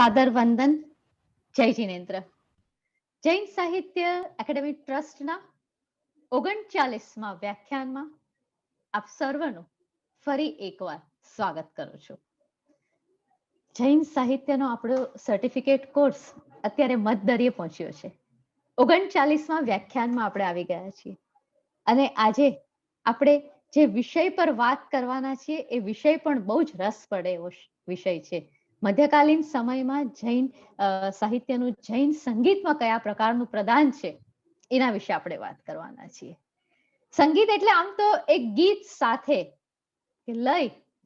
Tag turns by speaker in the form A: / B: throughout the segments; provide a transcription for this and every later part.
A: સાદર વંદન. જય જિનેન્દ્ર. જૈન સાહિત્ય એકેડેમી ટ્રસ્ટના 39માં વ્યાખ્યાનમાં આપ સર્વનું ફરી એકવાર સ્વાગત કરું છું. જૈન સાહિત્યનો આપણો સર્ટિફિકેટ કોર્સ અત્યારે મધદરિયે પહોંચ્યો છે. 39માં વ્યાખ્યાનમાં આપણે આવી ગયા છીએ અને આજે આપણે જે વિષય પર વાત કરવાના છીએ એ વિષય પણ બહુ જ રસ પડે એવો વિષય છે. મધ્યકાલીન સમયમાં જૈન સાહિત્યનું જૈન સંગીતમાં કયા પ્રકારનું પ્રદાન છે એના વિશે આપણે વાત કરવાના છીએ. સંગીત એટલે આમ તો એક ગીત સાથે લય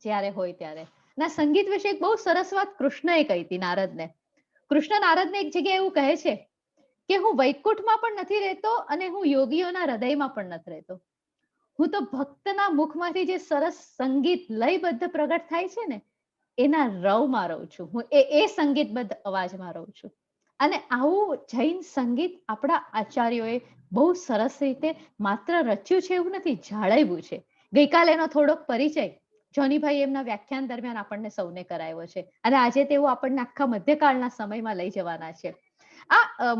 A: જ્યારે હોય ત્યારે ના સંગીત વિશે એક બહુ સરસ વાત કૃષ્ણએ કહી હતી નારદને. કૃષ્ણ નારદને એક જગ્યાએ એવું કહે છે કે હું વૈકુંઠમાં પણ નથી રહેતો અને હું યોગીઓના હૃદયમાં પણ નથી રહેતો. હું તો ભક્તના મુખમાંથી જે સરસ સંગીત લયબદ્ધ પ્રગટ થાય છે ને એના રવમાં રહું છું. હું એ સંગીતબદ્ધ અવાજમાં રહું છું. અને આવું જૈન સંગીત આપણા આચાર્યોએ બહુ સરસ રીતે માત્ર રચ્યું છે એવું નથી, જાળવ્યું છે. ગઈકાલે એનો થોડોક પરિચય જોનીભાઈ એમના વ્યાખ્યાન દરમિયાન આપણને સૌને કરાયો છે અને આજે તેઓ આપણને આખા મધ્યકાળના સમયમાં લઈ જવાના છે.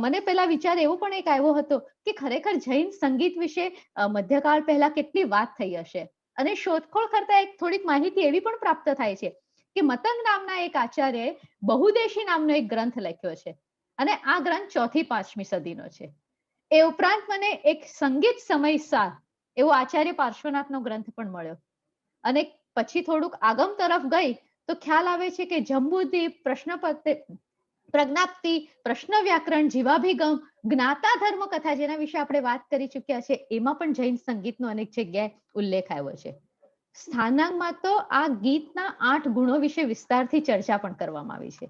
A: મને પેલા વિચાર એવો પણ એક આવ્યો હતો કે ખરેખર જૈન સંગીત વિશે મધ્યકાળ પહેલા કેટલી વાત થઈ હશે અને શોધખોળ કરતા એક થોડીક માહિતી એવી પણ પ્રાપ્ત થાય છે કે મતંગ નામના એક આચાર્યએ બહુદેશી નામનો એક ગ્રંથ લખ્યો છે અને આ ગ્રંથ 4થી 5મી સદીનો છે. એ ઉપરાંત મને એક સંગીત સમયસાર એવો આચાર્ય પાર્શ્વનાથનો ગ્રંથ પણ મળ્યો અને પછી થોડુંક આગમ તરફ ગઈ તો ખ્યાલ આવે છે કે જંબુદ્વીપ, પ્રજ્ઞાપ્તિ, પ્રશ્ન વ્યાકરણ, જીવાભિગમ, જ્ઞાતા ધર્મ કથા જેના વિશે આપણે વાત કરી ચુક્યા છે એમાં પણ જૈન સંગીતનો અનેક જગ્યાએ ઉલ્લેખ આવ્યો છે. સ્થાનાંકમાં તો આ ગીતના 8 ગુણો વિશે વિસ્તારથી ચર્ચા પણ કરવામાં આવી છે.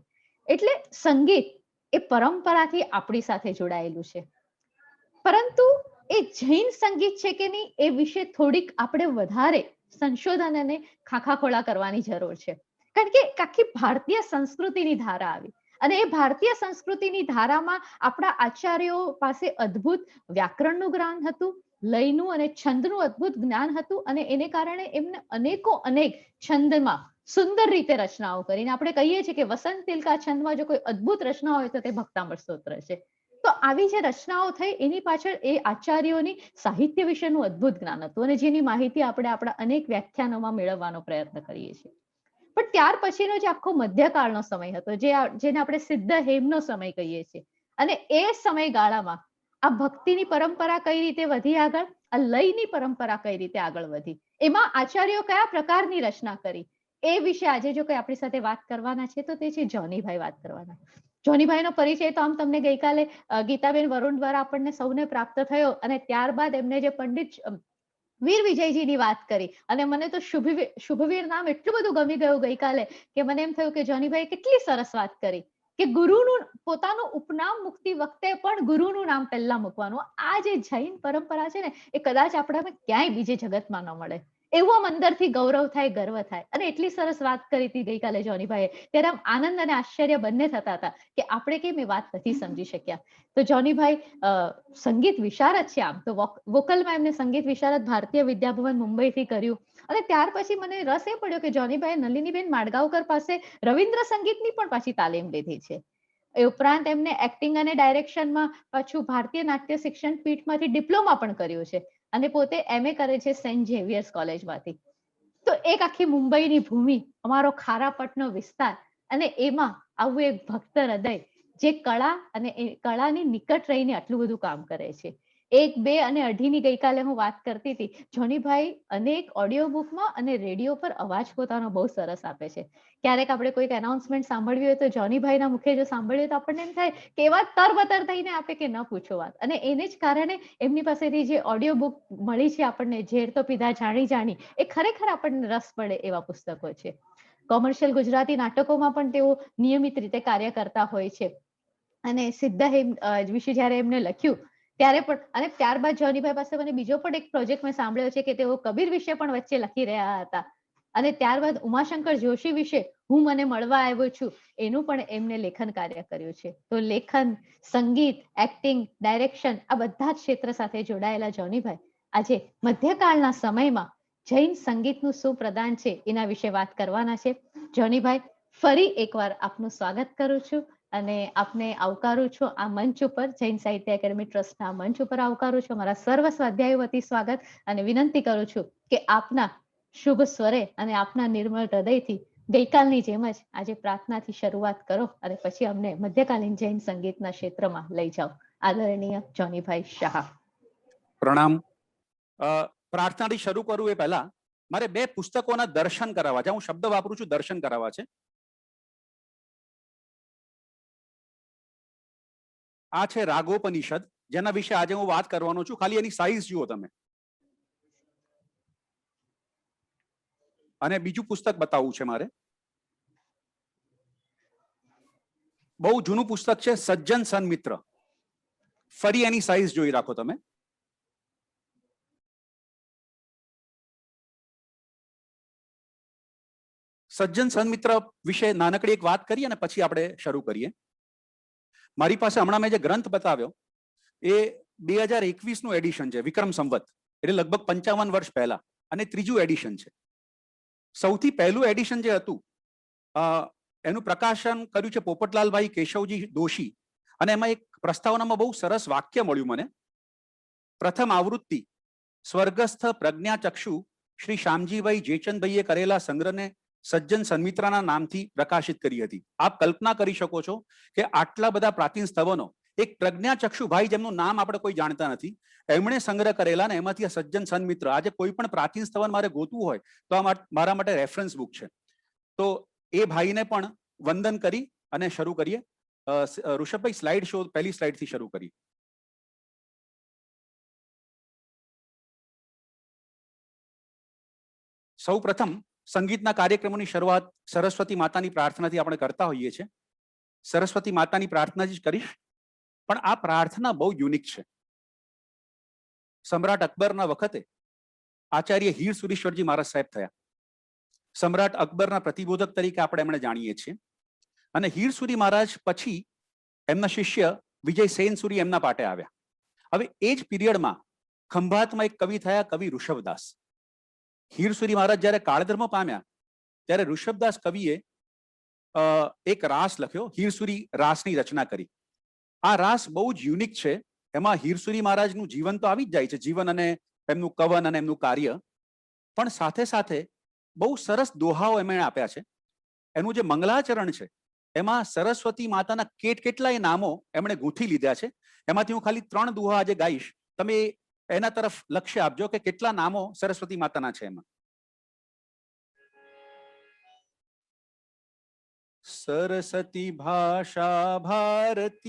A: એટલે સંગીત એ પરંપરાથી આપણી સાથે જોડાયેલું છે. પરંતુ એ જૈન સંગીત છે કે નહીં એ વિશે થોડીક આપણે વધારે સંશોધન અને ખાખાખોળા કરવાની જરૂર છે. કારણ કે આખી ભારતીય સંસ્કૃતિની ધારા આવી અને એ ભારતીય સંસ્કૃતિની ધારામાં આપણા આચાર્યો પાસે અદ્ભુત વ્યાકરણનું જ્ઞાન હતું, લયનું અને છંદનું અદ્ભુત જ્ઞાન હતું અને એને કારણે એમને અનેક છંદમાં સુંદર રીતે રચનાઓ કરીને આપણે કહીએ છીએ કે વસંત તિલકા છંદમાં જો કોઈ અદ્ભુત રચના હોય તો તે ભક્તામૃત સ્તોત્ર છે. તો આવી જે રચનાઓ થઈ એની પાછળ એ આચાર્યોની સાહિત્ય વિશેનું અદ્ભુત જ્ઞાન હતું અને જેની માહિતી આપણે આપણા અનેક વ્યાખ્યાનોમાં મેળવવાનો પ્રયત્ન કરીએ છીએ. પણ ત્યાર પછીનો જે આખો મધ્યકાળનો સમય હતો જેને આપણે સિદ્ધ હેમનો સમય કહીએ છીએ અને એ સમયગાળામાં આ ભક્તિની પરંપરા કઈ રીતે વધી આગળ, આ લયની પરંપરા કઈ રીતે આગળ વધી, એમાં આચાર્યો કયા પ્રકારની રચના કરી એ વિશે આજે જો કોઈ આપણી સાથે વાત કરવાના છે તો તે છે જોનીભાઈ વાત કરવાના. જોનીભાઈનો પરિચય તો આમ તમને ગઈકાલે ગીતાબેન વરુણ દ્વારા આપણને સૌને પ્રાપ્ત થયો અને ત્યારબાદ એમને જે પંડિત વીર વિજયજીની વાત કરી અને મને તો શુભવીર નામ એટલું બધું ગમી ગયું ગઈકાલે કે મને એમ થયું કે જોનીભાઈ કેટલી સરસ વાત કરી કે ગુરુનું પોતાનું ઉપનામ મૂકતી વખતે પણ ગુરુનું નામ પહેલા મૂકવાનું. આ જે જૈન પરંપરા છે ને એ કદાચ આપણામાં ક્યાંય બીજે જગતમાં ન મળે. એવું આમ અંદરથી ગૌરવ થાય, ગર્વ થાય અને એટલી સરસ વાત કરી હતી ગઈકાલે જોનીભાઈએ. ત્યારે આમ આનંદ અને આશ્ચર્ય બંને થતા હતા કે આપણે કેમ એ વાત નથી સમજી શક્યા. તો જોનીભાઈ સંગીત વિશારદ છે, આમ તો વોકલમાં એમને સંગીત વિશારદ ભારતીય વિદ્યાભવન મુંબઈથી કર્યું અને ત્યાર પછી મને રસ એ પડ્યો કે જોનીભાઈ નલિનીબેન માડગાંવકર પાસે રવિન્દ્ર સંગીતની પણ પાછી તાલીમ લીધી છે. એ ઉપરાંત એમને એક્ટિંગ અને ડાયરેક્શનમાં પાછું ભારતીય નાટ્ય શિક્ષણ પીઠમાંથી ડિપ્લોમા પણ કર્યું છે અને પોતે MA કરે છે સેન્ટ ઝેવિયર્સ કોલેજમાંથી. તો એક આખી મુંબઈની ભૂમિ, અમારો ખારાપટનો વિસ્તાર અને એમાં આવું એક ભક્ત હૃદય જે કળા અને એ કળાની નિકટ રહીને આટલું બધું કામ કરે છે. 1, 2 અને 2.5ની ગઈકાલે હું વાત કરતી હતી. જોનીભાઈ અનેક ઓડિયો બુકમાં અને રેડિયો પર અવાજ પોતાનો બહુ સરસ આપે છે. ક્યારેક આપણે કોઈક એનાઉન્સમેન્ટ સાંભળવી હોય તો જોનીભાઈના મુખે જો સાંભળીએ તો આપણને એમ થાય કે એવા તરબતર થઈને આપે કે ન પૂછો વાત. અને એને જ કારણે એમની પાસેથી જે ઓડિયો બુક મળી છે આપણને, ઝેર તો પીધા જાણી એ ખરેખર આપણને રસ પડે એવા પુસ્તકો છે. કોમર્શિયલ ગુજરાતી નાટકોમાં પણ તેઓ નિયમિત રીતે કાર્ય કરતા હોય છે અને સિદ્ધ હેમ વિશે જયારે એમને લખ્યું ત્યારે પણ અને ત્યારબાદ જોનીભાઈ પાસે મને બીજો પણ એક પ્રોજેક્ટ મેં સાંભળ્યો છે કે તેઓ કબીર વિશે પણ વચ્ચે લખી રહ્યા હતા અને ત્યારબાદ ઉમાશંકર જોશી વિશે હું મને મળવા આવ્યો છું એનું પણ એમને લેખન કાર્ય કર્યું છે. તો લેખન, સંગીત, એક્ટિંગ, ડાયરેક્શન આ બધા જ ક્ષેત્ર સાથે જોડાયેલા જોનીભાઈ આજે મધ્યકાળના સમયમાં જૈન સંગીતનું શું પ્રદાન છે એના વિશે વાત કરવાના છે. જોનીભાઈ ફરી એકવાર આપનું સ્વાગત કરું છું અને આપને આવકારું છું આ મંચ ઉપર, જૈન સાહિત્ય એકેડમી ટ્રસ્ટના મંચ ઉપર આવકારું છું. મારા સર્વ સ્વાધ્યાયો વતી સ્વાગત અને વિનંતી કરું છું કે આપના શુભ સ્વરે અને આપના નિર્મળ હૃદયથી ગઈકાલની જેમ જ આજે પ્રાર્થનાથી શરૂઆત કરો અને પછી અમને મધ્યકાલીન જૈન સંગીતના ક્ષેત્રમાં લઈ જાઓ. આદરણીય જોનીભાઈ શાહ.
B: પ્રણામ. પ્રાર્થનાથી શરૂ કરું એ પહેલા મારે બે પુસ્તકોના દર્શન કરાવવા છે. હું શબ્દ વાપરું છું, દર્શન કરાવવા છે. આ છે રાગોપનિષદ, જેના વિશે આજે હું વાત કરવાનો છું. ખાલી એની સાઈઝ જુઓ તમે. અને બીજું પુસ્તક બતાવવું છે મારે. બહુ જૂનું પુસ્તક છે, સજ્જન સન્મિત્ર. ફરી એની સાઈઝ જોઈ રાખો તમે. સજ્જન સન્મિત્ર વિશે નાનકડી એક વાત કરીએ અને પછી આપણે શરૂ કરીએ. મારી પાસે હમણાં મેં જે ગ્રંથ બતાવ્યો એ 2021 નું એડિશન છે, વિક્રમ સંવત, એટલે લગભગ 55 વર્ષ પહેલા, અને ત્રીજું એડિશન છે. સૌથી પહેલું એડિશન જે હતું એનું પ્રકાશન કર્યું છે પોપટલાલભાઈ કેશવજી દોશી, અને એમાં એક પ્રસ્તાવનામાં બહુ સરસ વાક્ય મળ્યું મને. પ્રથમ આવૃત્તિ સ્વર્ગસ્થ પ્રજ્ઞાચક્ષુ શ્રી શ્યામજીભાઈ જેચંદભાઈએ કરેલા સંગ્રહને સજ્જન સન્મિત્રાના નામથી પ્રકાશિત કરી હતી. આપ કલ્પના કરી શકો છો કે આટલા બધા પ્રાચીન સ્થવનો એક પ્રજ્ઞાચક્ષુ ભાઈ, જેમનું નામ આપણે કોઈ જાણતા નથી, એમણે સંગ્રહ કરેલા, ને એમાંથી આ સજ્જન સન્મિત્ર. આજે કોઈ પણ પ્રાચીન સ્થવન મારે ગોતવું હોય તો આ મારા માટે રેફરન્સ બુક છે. તો એ ભાઈને પણ વંદન કરી અને શરૂ કરીએ. ઋષભભાઈ, સ્લાઇડ શો પહેલી સ્લાઇડ થી શરૂ કરી. સૌ પ્રથમ સંગીતના કાર્યક્રમોની શરૂઆત સરસ્વતી માતાની પ્રાર્થનાથી આપણે કરતા હોઈએ છીએ. સરસ્વતી માતાની પ્રાર્થના જ કરીશ, પણ આ પ્રાર્થના બહુ યુનિક છે. સમ્રાટ અકબરના વખતે આચાર્ય હીર સુરીશ્વરજી મહારાજ સાહેબ થયા. સમ્રાટ અકબરના પ્રતિબોધક તરીકે આપણે એમણે જાણીએ છીએ. અને હીરસુરી મહારાજ પછી એમના શિષ્ય વિજય સેનસુરી એમના પાટે આવ્યા. હવે એ જ પીરિયડમાં ખંભાતમાં એક કવિ થયા, કવિ ઋષભદાસ. હીરસુરી મહારાજ જ્યારે કાળધર્મ પામ્યા ત્યારે ઋષભદાસ કવિએ એક રાસ લખ્યો, હીરસુરી રાસની રચના કરી. આ રાસ બહુ જ યુનિક છે. એમાં હીરસુરી મહારાજનું જીવન તો આવી જ જાય છે, જીવન અને એમનું કવન અને એમનું કાર્ય, પણ સાથે સાથે બહુ સરસ દોહાઓ એમણે આપ્યા છે. એનું જે મંગલાચરણ છે એમાં સરસ્વતી માતાના કેટલાય નામો એમણે ગૂંથી લીધા છે. એમાંથી હું ખાલી 3 દોહા આજે ગાઈશ. તમે એના તરફ લક્ષ્ય આપજો કે કેટલા નામો સરસ્વતી માતાના છે એમાં. સરસ્વતી ભાષા ભારતી,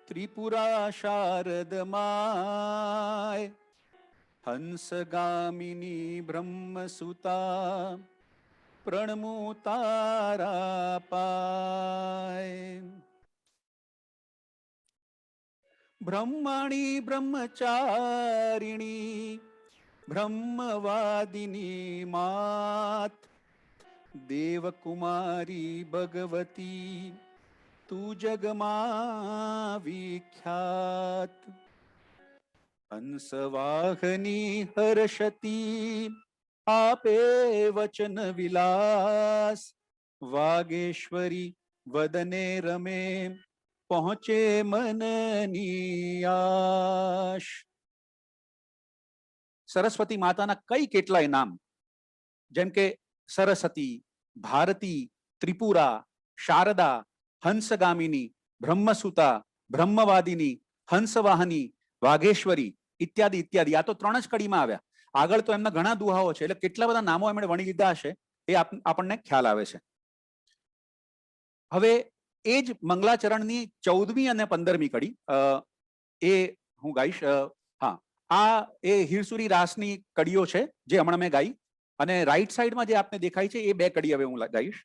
B: ત્રિપુરા શારદ માય, હંસગામિની બ્રહ્મસુતા, પ્રણમુ તારા પાય. બ્રહ્માણી બ્રહ્મચારિણી, બ્રહ્મવાદિની માત, દેવકુમારી ભગવતી, તું જગમાં વિખ્યાત. હંસવાહની હર્ષતી, આપે વચન વિલાસ, વાગેશ્વરી વદને રમે, પહોંચે મનની આશ. સરસ્વતી માતાના કઈ કેટલાય નામ, જેમ કે સરસ્વતી, ભારતી, ત્રિપુરા, શારદા, હંસગામિની, બ્રહ્મસુતા, બ્રહ્મવાદિની, હંસવાહની, વાઘેશ્વરી ઇત્યાદિ ઇત્યાદિ. આ તો 3 જ કડીમાં આવ્યા. આગળ તો એમના ઘણા દુહાઓ છે, એટલે કેટલા બધા નામો એમણે વણી લીધા હશે એ આપણને ખ્યાલ આવે છે. હવે એ જ મંગલાચરણની 14મી અને 15મી કડી એ હું ગાઈશ. હા, આ એ હીરસુરી રાસની કડીઓ છે જે હમણાં મેં ગાઈ, અને રાઈટ સાઈડમાં જે આપને દેખાય છે એ 2 કડી હવે હું ગાઈશ.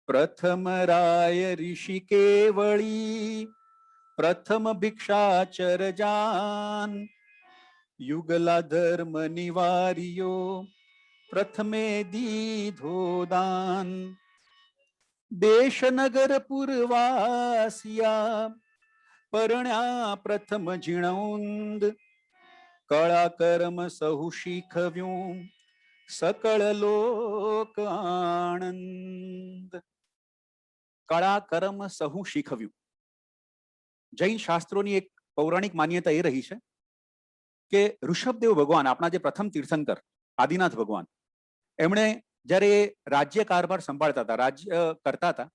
B: પ્રથમ રાય ઋષિ કેવળી, પ્રથમ ભિક્ષાચર જાન, યુગલા ધર્મ નિવાર્યો, પ્રથમે દીધો દાન. દેશ નગર પુરવાસિયા, પરણ્યા પ્રથમ જીણૌંદ, કળા કર્મ સહુ શીખવ્યું સકળ લોક આનંદ. કળા કર્મ સહુ શીખવ્યું. જૈન શાસ્ત્રોની એક પૌરાણિક માન્યતા એ રહી છે કે ઋષભદેવ ભગવાન, આપણા જે પ્રથમ તીર્થંકર આદિનાથ ભગવાન, એમણે જ્યારે રાજ્ય કારભાર સંભાળતા હતા, રાજ્ય કરતા હતા,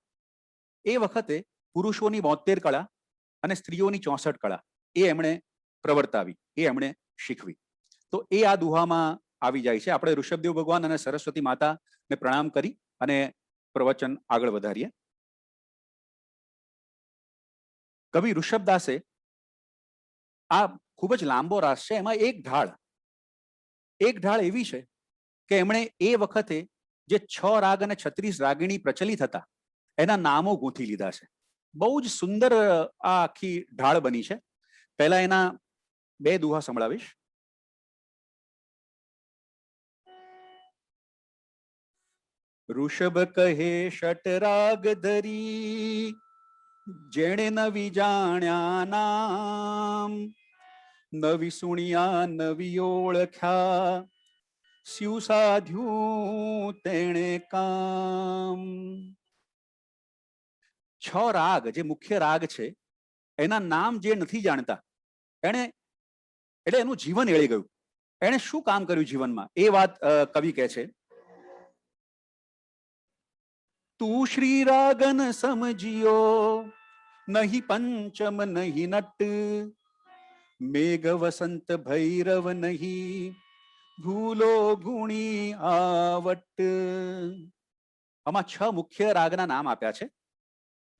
B: એ વખતે પુરુષોની 72 કળા અને સ્ત્રીઓની 64 કળા એ એમણે પ્રવર્તાવી, એ એમણે શીખવી. તો એ આ દુહામાં આવી જાય છે. આપણે ઋષભદેવ ભગવાન અને સરસ્વતી માતાને પ્રણામ કરી અને પ્રવચન આગળ વધારીએ. કવિ ઋષભદાસે, આ ખૂબ જ લાંબો રાસ છે, એમાં એક ઢાળ એવી છે કે એમણે એ વખતે જે 6 રાગ અને 36 રાગિણી પ્રચલિત હતા એના નામો ગૂંથી લીધા છે. બહુ જ સુંદર આ આખી ઢાળ બની છે. પહેલા એના 2 દુહા સંભળાવીશ. ઋષભ કહે ષટ રાગ ધરી, જેણે નવી જાણ્યા નામ, નવી સુણ્યા નવી ઓળખ્યા, સ્યુ સાધ્યું તેણે કામ. 6 રાગ જે મુખ્ય રાગ છે એના નામ જે નથી જાણતા, એને એટલે એનું જીવન એળી ગયું. એને શું કામ કર્યું જીવનમાં એ વાત કવિ કહે છે. તું શ્રી રાગન સમજિયો, નહીં પંચમ નહીં નટ, મેઘ વસંત ભૈરવ નહીં, ભૂલો ગુણી આવટ. આમાં 6 મુખ્ય રાગના નામ આપ્યા છે: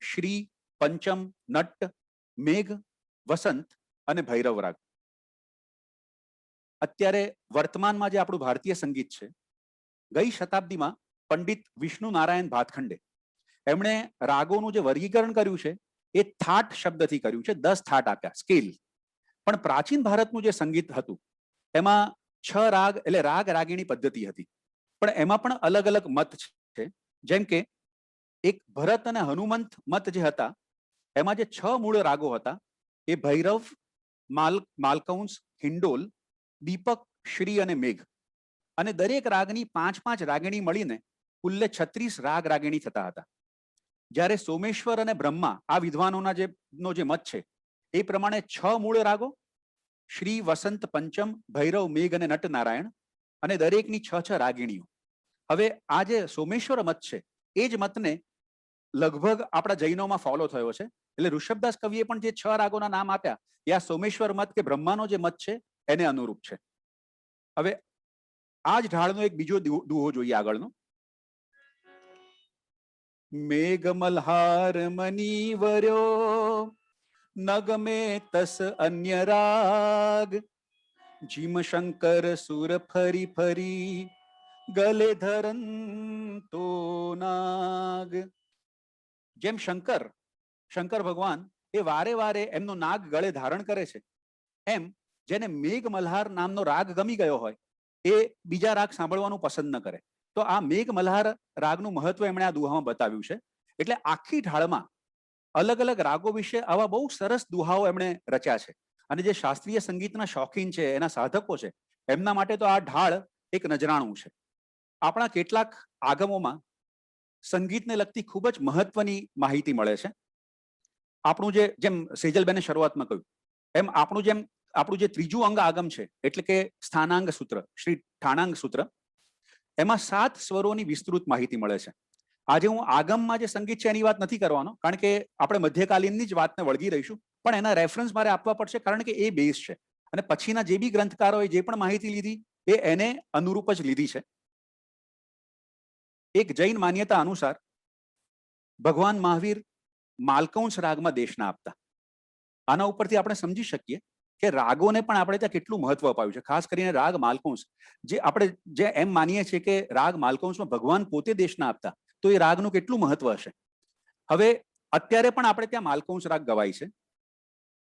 B: શ્રી, પંચમ, નટ, મેઘ, વસંત અને ભૈરવ રાગ. અત્યારે વર્તમાનમાં જે આપણું ભારતીય સંગીત છે, ગઈ શતાબ્દીમાં પંડિત વિષ્ણુ નારાયણ ભાતખંડે એમણે રાગોનું જે વર્ગીકરણ કર્યું છે એ થાટ શબ્દથી કર્યું છે. 10 થાટ આપ્યા, સ્કેલ. પણ પ્રાચીન ભારતનું જે સંગીત હતું એમાં 6 રાગ એટલે રાગ રાગિણી પદ્ધતિ હતી, પણ એમાં પણ અલગ અલગ મત છે. જેમ કે એક ભરત અને હનુમંત મત જે હતા એમાં જે 6 મૂળ રાગો હતા એ ભૈરવ, માલકૌંસ, હિંડોલ, દીપક, શ્રી અને મેઘ, અને દરેક રાગની 5-5 રાગિણી મળીને કુલ્લે 36 રાગ રાગિણી થતા હતા. જ્યારે સોમેશ્વર અને બ્રહ્મા આ વિદ્વાનોના નો જે મત છે એ પ્રમાણે 6 મૂળ રાગો, શ્રી, વસંત, પંચમ, ભૈરવ, મેઘ અને નટ નારાયણ, અને દરેકની 6 રાગિણીઓ. હવે આ જે સોમેશ્વર મત છે એ જ મતને લગભગ આપણા જૈનોમાં ફોલો થયો છે. એટલે ઋષભદાસ કવિએ પણ જે 6 રાગોના નામ આપ્યા એ આ સોમેશ્વર મત કે બ્રહ્માનો જે મત છે એને અનુરૂપ છે. હવે આ જ ઢાળનો એક બીજો દુહો જોઈએ આગળનો. મેઘ મલ્હાર મનીવર્યો, નગમે તસ અન્ય રાગ, જીમ શંકર સુર ફરી ફરી, ગલે ધરન તો નાગ. જેમ શંકર ભગવાન એ વારે વારે એમનો નાગ ગળે ધારણ કરે છે, એમ જેને મેઘ મલ્હાર નામનો રાગ ગમી ગયો હોય એ બીજા રાગ સાંભળવાનું પસંદ ન કરે. તો આ મેઘ મલ્હાર રાગનું મહત્વ એમણે આ દુહામાં બતાવ્યું છે. એટલે આખી ઢાળમાં અલગ અલગ રાગો વિશે આવા બહુ સરસ દુહાઓ એમણે રચ્યા છે. અને જે શાસ્ત્રીય સંગીતના શોખીન છે, એના સાધકો છે, એમના માટે તો આ ઢાળ એક નજરાણું છે. આપણા કેટલાક આગમોમાં સંગીતને લગતી ખૂબ જ મહત્વની માહિતી મળે છે. આપણું જેમ સેજલબેને શરૂઆતમાં કહ્યું એમ આપણું જે ત્રીજું અંગ આગમ છે એટલે કે સ્થાનાંગ સૂત્ર, શ્રી ઠાણાંગ સૂત્ર, એમાં 7 સ્વરોની વિસ્તૃત માહિતી મળે છે. આજે હું આગમમાં જે સંગીત છે એની વાત નથી કરવાનો, કારણ કે આપણે મધ્યકાલીનની જ વાતને વળગી રહીશું, પણ એના રેફરન્સ મારે આપવા પડશે કારણ કે એ બેઝ છે. અને પછીના જે બી ગ્રંથકારોએ જે પણ માહિતી લીધી એ એને અનુરૂપ જ લીધી છે. એક જૈન માન્યતા અનુસાર ભગવાન મહાવીર માલકૌંસ રાગમાં દેશના આપતા. આના ઉપરથી આપણે સમજી શકીએ કે રાગોને પણ આપણે ત્યાં કેટલું મહત્વ અપાયું છે. ખાસ કરીને રાગ માલકૌંસ, જે આપણે એમ માનીએ છીએ કે રાગ માલકૌંસમાં ભગવાન પોતે દેશના આપતા, તો એ રાગનું કેટલું મહત્વ હશે. હવે અત્યારે પણ આપણે ત્યાં માલકૌંસ રાગ ગવાય છે.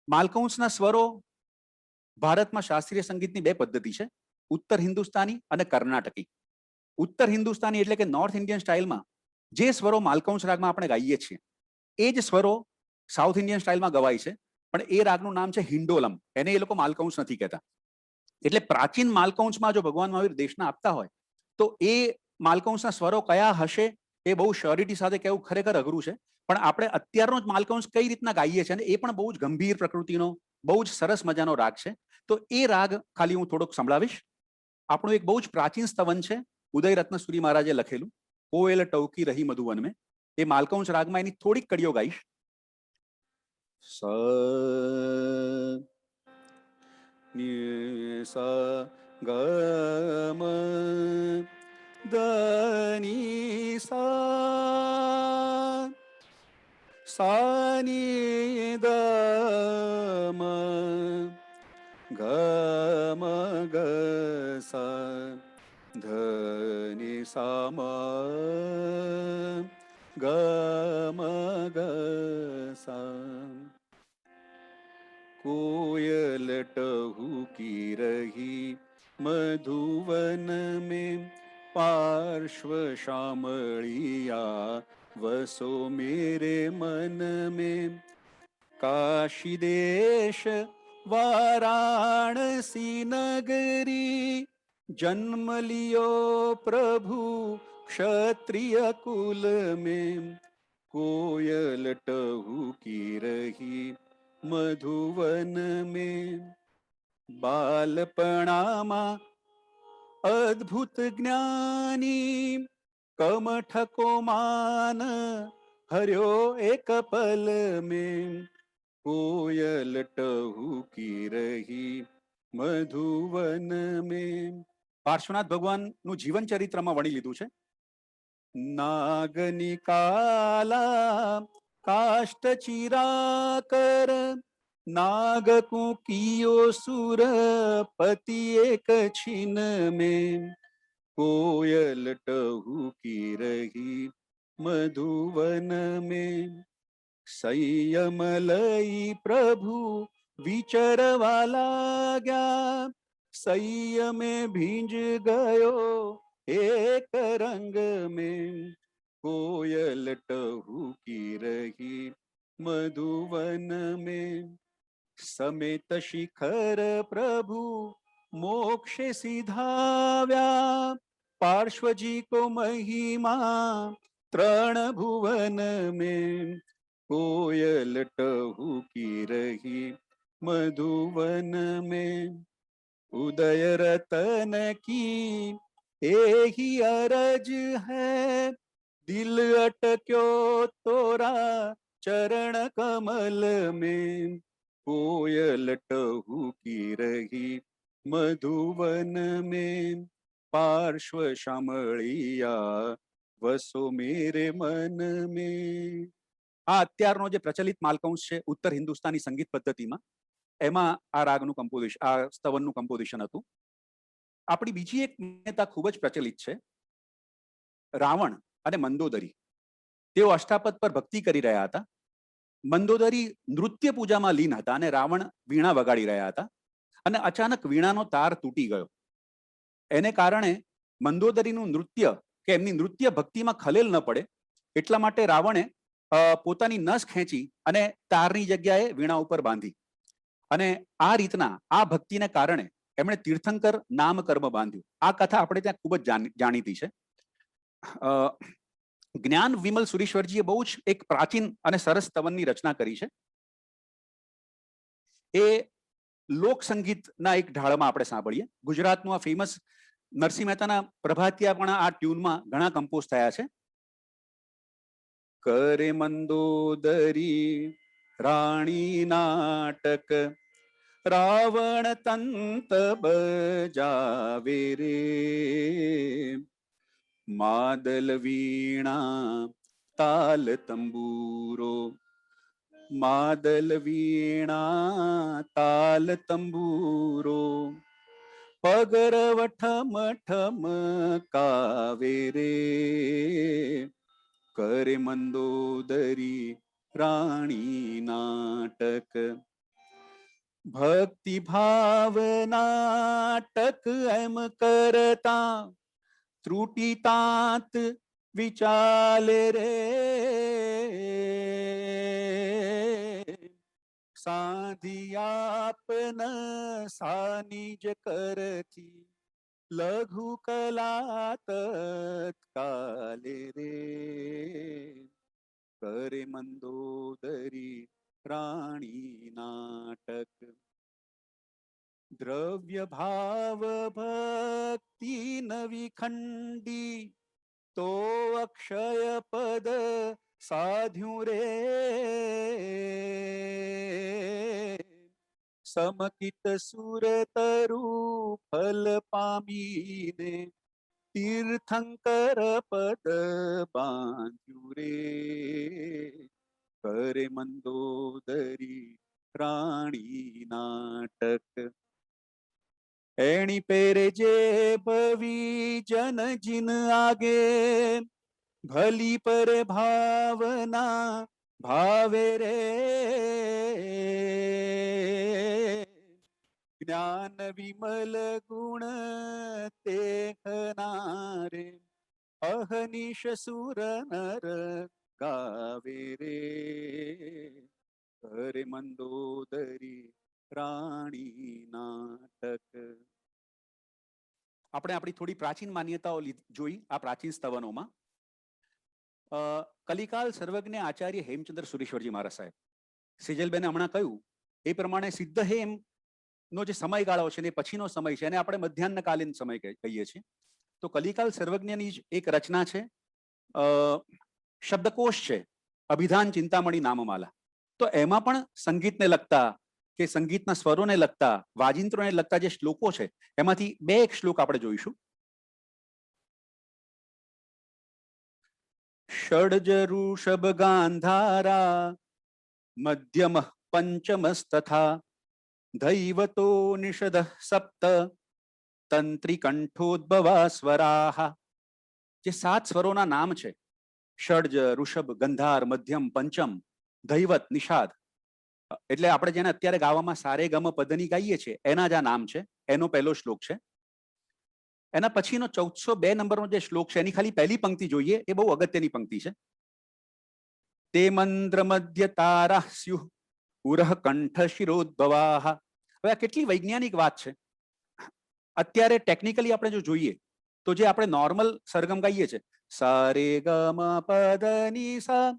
B: માલકૌંસના સ્વરો ભારતમાં શાસ્ત્રીય સંગીતની 2 પદ્ધતિ છે: ઉત્તર હિન્દુસ્તાની અને કર્ણાટકી. ઉત્તર હિન્દુસ્તાની એટલે કે નોર્થ ઇન્ડિયન સ્ટાઇલમાં જે સ્વરો માલકૌંસ રાગમાં આપણે ગાઈએ છીએ એ જ સ્વરો સાઉથ ઇન્ડિયન સ્ટાઇલમાં ગવાય છે, પણ એ રાગનું નામ છે હિન્ડોલમ. એને એ લોકો માલકૌંસ નથી કહેતા. એટલે પ્રાચીન માલકૌંસમાં જો ભગવાન મહાવીર દેશના આપતા હોય તો એ માલકૌંસના સ્વરો કયા હશે એ બહુ શ્યોરિટી સાથે કહેવું ખરેખર અઘરું છે. પણ આપણે અત્યારનો જ માલકૌંસ કઈ રીતના ગાઈએ છીએ અને એ પણ બહુ જ ગંભીર પ્રકૃતિનો બહુ જ સરસ મજાનો રાગ છે. તો એ રાગ ખાલી હું થોડોક સંભળાવીશ. આપણું એક બહુ જ પ્રાચીન સ્તવન છે, ઉદયરત્ન સુરી મહારાજે લખેલું, કોયલ ટવકી રહી મધુવન મેં. એ માલકૌંસ રાગમાં એની થોડીક કડીઓ ગાઈશ. સ ની સ ગ મ દ ની સા સા ની દ મ ગ મ ગ સા ધ ની સા મ ગ મ ગ સા. कोयल टहूकी रही मधुवन में पार्श्व श्यामलिया वसो मेरे मन में. काशी देश वाराणसी नगरी जन्म लियो प्रभु क्षत्रिय कुल में. कोयल टहूकी रही मधुवन में. बालपणामा अद्भुत ज्ञानी कमठको मान हर्यो एक पल में. कोयल टहूकी रही मधुवन में. પાર્શ્વનાથ ભગવાનનું જીવન ચરિત્રમાં વણી લીધું છે. नागनिकाला काष्ट चीरा कर नाग को कियो सुर पति एक छिन में. कोयल टहूकी रही मधुवन में. संयम लई प्रभु विचरवा लाग्या संयमे भींज गयो एक रंग में. कोयल टहूकी रही मधुवन में. समेत शिखर प्रभु मोक्ष सिधाव्या पार्श्वजी को महिमा त्रण भुवन में. कोयल टहूकी रही मधुवन में. उदय रतन की एही अरज है दिल अटक्यो तोरा चरण कमल में. कोयल टहूकी रही मधुवन में. पार्श्व श्यामलिया वसो मेरे मन में. આ અત્યારનો જે પ્રચલિત માલકૌંસ છે ઉત્તર હિન્દુસ્તાની સંગીત પદ્ધતિમાં, એમાં આ રાગનું કમ્પોઝિશન, આ સ્તવનનું કમ્પોઝિશન હતું. આપણી બીજી એક માન્યતા ખૂબ જ પ્રચલિત છે. રાવણ અને મંદોદરી તેઓ અષ્ટાપદ પર ભક્તિ કરી રહ્યા હતા. મંદોદરી નૃત્ય પૂજામાં લીન હતા અને રાવણ વીણા વગાડી રહ્યા હતા અને અચાનક વીણાનો તાર તૂટી ગયો. એને કારણે મંદોદરીનું નૃત્ય કે એમની નૃત્ય ભક્તિમાં ખલેલ ન પડે એટલા માટે રાવણે પોતાની નસ ખેંચી અને તારની જગ્યાએ વીણા ઉપર બાંધી અને આ રીતના આ ભક્તિને કારણે એમણે તીર્થંકર નામકર્મ બાંધ્યું. આ કથા આપણે ત્યાં ખૂબ જ જાણીતી છે. જ્ઞાન વિમલ સુરીશ્વરજીએ બહુ જ એક પ્રાચીન અને સરસ સ્તવનની રચના કરી છે. એ લોક સંગીતના એક ઢાળમાં આપણે સાંભળીએ. ગુજરાતનું આ ફેમસ નરસિંહ મહેતાના પ્રભાતિયા પણ આ ટ્યુનમાં ઘણા કમ્પોઝ થયા છે. કરે મંદોદરી રાણી નાટક રાવણ તંત બજાવે રે માદલ વીણા તાલ તંબૂરો માદલ વીણા તાલ તંબૂરો પગરવ ઠમ ઠમ કાવે રે કરે મંદોદરી રાણી નાટક. ભક્તિ ભાવ નાટક એમ કરતા ત્રુટી તાત વિચાલે રે સાધિયાપન સાનિજ કરતી લઘુ કલા તત્કાલે રે કરે મંદોદરી રાણી નાટક દ્રવ્ય ભાવ ભક્તિ નવી ખંડી તો અક્ષય પદ સાધ્યું રે સમકિત સુર તરુ ફલ પામીને તીર્થંકર પદ બાંધ્યું રે કરે મંદોદરી રાણી નાટક એણી પેરે જે ભવી જન જીન આગે ભલી પર ભાવના ભાવે રે જ્ઞાન વિમલ ગુણ તે હનારે અહનિશ સુર નર ગાવે રે કરે મંદોદરી રાણી નાટક આપણે આપણી થોડી પ્રાચીન માન્યતાઓ જોઈ આ પ્રાચીન સ્તવનોમાં કલિકાલ સર્વજ્ઞ આચાર્ય હેમચંદ્ર સુરેશ્વરજી મહારાજ સાહેબ સેજલબેને હમણાં કહ્યું એ પ્રમાણે સિદ્ધ હેમ નો જે સમયગાળો છે ને પછીનો સમય છે એને આપણે મધ્યાહ્નકાલીન સમય કહીએ છીએ તો કલિકાલ સર્વજ્ઞની જ એક રચના છે શબ્દકોશ છે અભિધાન ચિંતામણી નામમાલા તો એમાં પણ સંગીતને લગતા કે સંગીતના સ્વરોને લગતા વાજિંત્રોને લગતા જે શ્લોકો છે એમાંથી બે એક શ્લોક આપણે જોઈશું ષડજ ઋષભ ગાંધારા મધ્યમ પંચમસ્તથા દૈવતો નિષદ સપ્ત તંત્રી કંઠોદ્ભવા સ્વરાહ જે 7 સ્વરોના નામ છે ષડજ ઋષભ ગંધાર મધ્યમ પંચમ દૈવત નિષાદ એટલે આપણે જેને અત્યારે ગાવામાં સારે ગમ પદની ગાઈએ છીએ એના જ આ નામ છે એનો પહેલો શ્લોક છે એના પછીનો 1402 નંબરનો જે શ્લોક છે એની ખાલી પહેલી પંક્તિ જોઈએ એ બહુ અગત્યની પંક્તિ છે તે મંત્ર મધ્ય તારા સ્યુ ઉરહ કંઠ શિરોદ્ભવાહ હવે આ કેટલી વૈજ્ઞાનિક વાત છે અત્યારે ટેકનિકલી આપણે જો જોઈએ તો જે આપણે નોર્મલ સરગમ ગાઈએ છીએ સારે ગમ પદની સા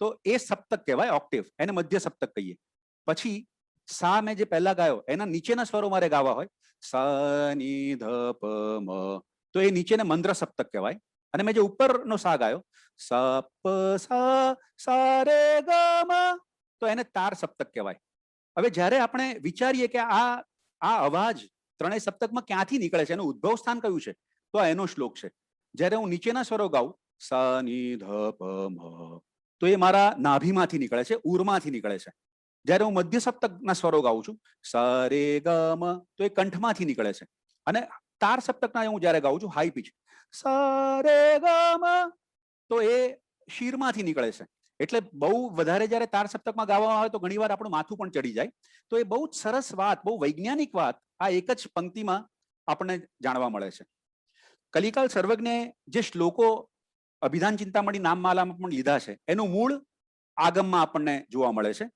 B: તો એ સપ્તક કહેવાય ઓક્ટેવ એને મધ્ય સપ્તક કહીએ પછી સા મેં જે પહેલા ગાયો એના નીચેના સ્વરો મારે ગાવા હોય સા ની ધ પ મ તો એ નીચેને મંદ્ર સપ્તક કહેવાય અને મેં જે ઉપરનો સા ગાયો સપ સા સા રે ગ મ તો એને તાર સપ્તક કહેવાય હવે જ્યારે આપણે વિચારીએ કે આ અવાજ ત્રણેય સપ્તકમાં ક્યાંથી નીકળે છે એનું ઉદ્ભવ સ્થાન કયું છે તો એનો શ્લોક છે જ્યારે હું નીચેના સ્વરો ગાઉં સા ની ધ પ મ તો એ મારા નાભીમાંથી નીકળે છે ઉરમાંથી નીકળે છે જ્યારે હું મધ્ય સપ્તકના સ્વરો ગાઉં છું સા રે ગ મ તો એ કંઠમાંથી નીકળે છે અને તાર સપ્તકના હું જ્યારે ગાઉં છું હાઈ પીચ સા રે ગ મ તો એ શિરમાંથી નીકળે છે એટલે બહુ વધારે જ્યારે તાર સપ્તકમાં ગાવામાં આવે તો ઘણીવાર આપણું માથું પણ ચડી જાય તો એ બહુ જ સરસ વાત બહુ વૈજ્ઞાનિક વાત આ એક જ પંક્તિમાં આપણને જાણવા મળે છે કલિકાલ સર્વજ્ઞે જે શ્લોકો અભિધાન ચિંતામણી નામમાલામાં પણ લીધા છે એનું મૂળ આગમમાં આપણને જોવા મળે છે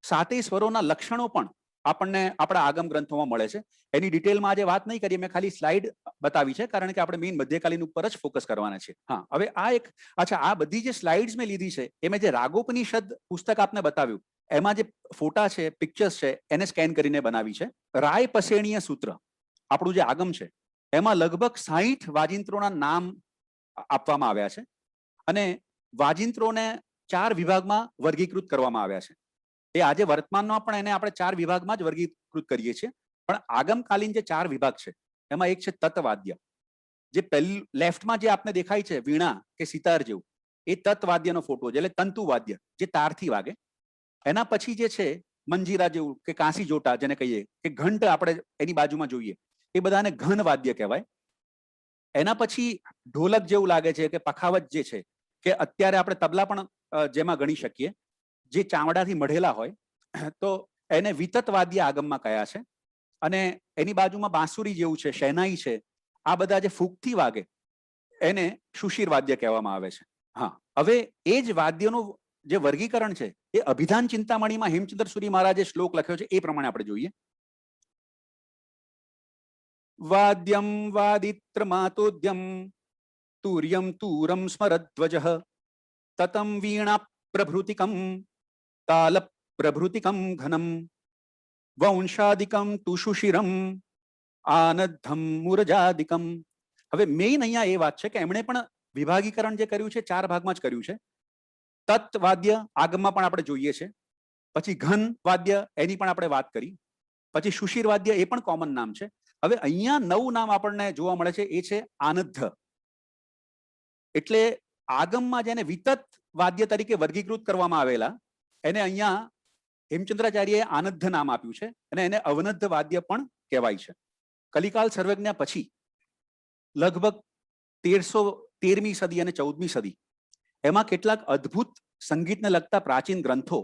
B: સાતેય સ્વરોના લક્ષણો પણ આપણને આપણા આગમ ગ્રંથોમાં મળે છે એની ડિટેલમાં આજે વાત નહીં કરીએ મેં ખાલી સ્લાઇડ બતાવી છે કારણ કે આપણે મેઇન મધ્યકાલીન ઉપર જ ફોકસ કરવાના છે હા હવે આ બધી જે સ્લાઇડ્સ મેં લીધી છે એ મેં જે રાગોપનિષદ પુસ્તક આપને બતાવ્યું એમાં જે ફોટા છે પિક્ચર્સ છે એને સ્કેન કરીને બનાવી છે રાય પસેણીય સૂત્ર આપણું જે આગમ છે એમાં લગભગ 60 વાજિંત્રોના નામ આપવામાં આવ્યા છે અને વાજિંત્રોને 4 વિભાગમાં વર્ગીકૃત કરવામાં આવ્યા છે એ આજે વર્તમાનમાં પણ એને આપણે 4 વિભાગમાં જ વર્ગીકૃત કરીએ છીએ પણ આગમકાલીન જે 4 વિભાગ છે એમાં એક છે તત્વાદ્ય જે પહેલી લેફ્ટમાં જે આપને દેખાય છે વીણા કે સિતાર જેવું એ તત્વાદ્યનો ફોટો છે એટલે તંતુવાદ્ય જે તારથી વાગે એના પછી જે છે મંજીરા જેવું કે કાંસી જોટા જેને કહીએ કે ઘંટ આપણે એની બાજુમાં જોઈએ એ બધાને ઘન વાદ્ય કહેવાય એના પછી ઢોલક જેવું લાગે છે કે પખાવત જે છે કે અત્યારે આપણે તબલા પણ જેમાં ગણી શકીએ જે ચામડાથી મઢેલા હોય તો એને વિતત વાદ્ય આગમમાં કયા છે અને એની બાજુમાં બાંસુરી જેવું છે શેનાઈ છે આ બધા જે ફૂંકથી વાગે એને શુશીર વાદ્ય કહેવામાં આવે છે હા હવે એ જ વાદ્યનું જે વર્ગીકરણ છે એ અભિધાન ચિંતામણીમાં હેમચંદ્ર સુરી મહારાજે શ્લોક લખ્યો છે એ પ્રમાણે આપણે જોઈએ. વાદ્યમ વાદિત્ર માતોદ્યમ તુર્યમ તુરમ સ્મરધ્વજઃ તતમ વીણા પ્રભૃતિકમ તાલ પ્રભૃતિકમ ઘનમ વંશાદિકમ તુષુશિરમ આનદ્ધમ મુરજાદિકમ. હવે મેઇન અહીંયા એ વાત છે કે એમણે પણ વિભાગીકરણ જે કર્યું છે 4 ભાગમાં જ કર્યું છે. તત વાદ્ય આગમમાં પણ આપણે જોઈએ છે, પછી ઘન વાદ્ય એની પણ આપણે વાત કરી, પછી સુશીર વાદ્ય એ પણ કોમન નામ છે. હવે અહીંયા નવું નામ આપણને જોવા મળે છે, એ છે આનદ્ધ. એટલે આગમમાં જેને વિતત વાદ્ય તરીકે વર્ગીકૃત કરવામાં આવેલા એને અહીંયા હેમચંદ્રાચાર્યએ આનદ્ધ નામ આપ્યું છે અને એને અવનદ્ધ વાદ્ય પણ કહેવાય છે. કલિકાલ સર્વજ્ઞા પછી લગભગ 13મી સદી અને 14મી સદી એમાં કેટલાક અદ્ભુત સંગીતને લગતા પ્રાચીન ગ્રંથો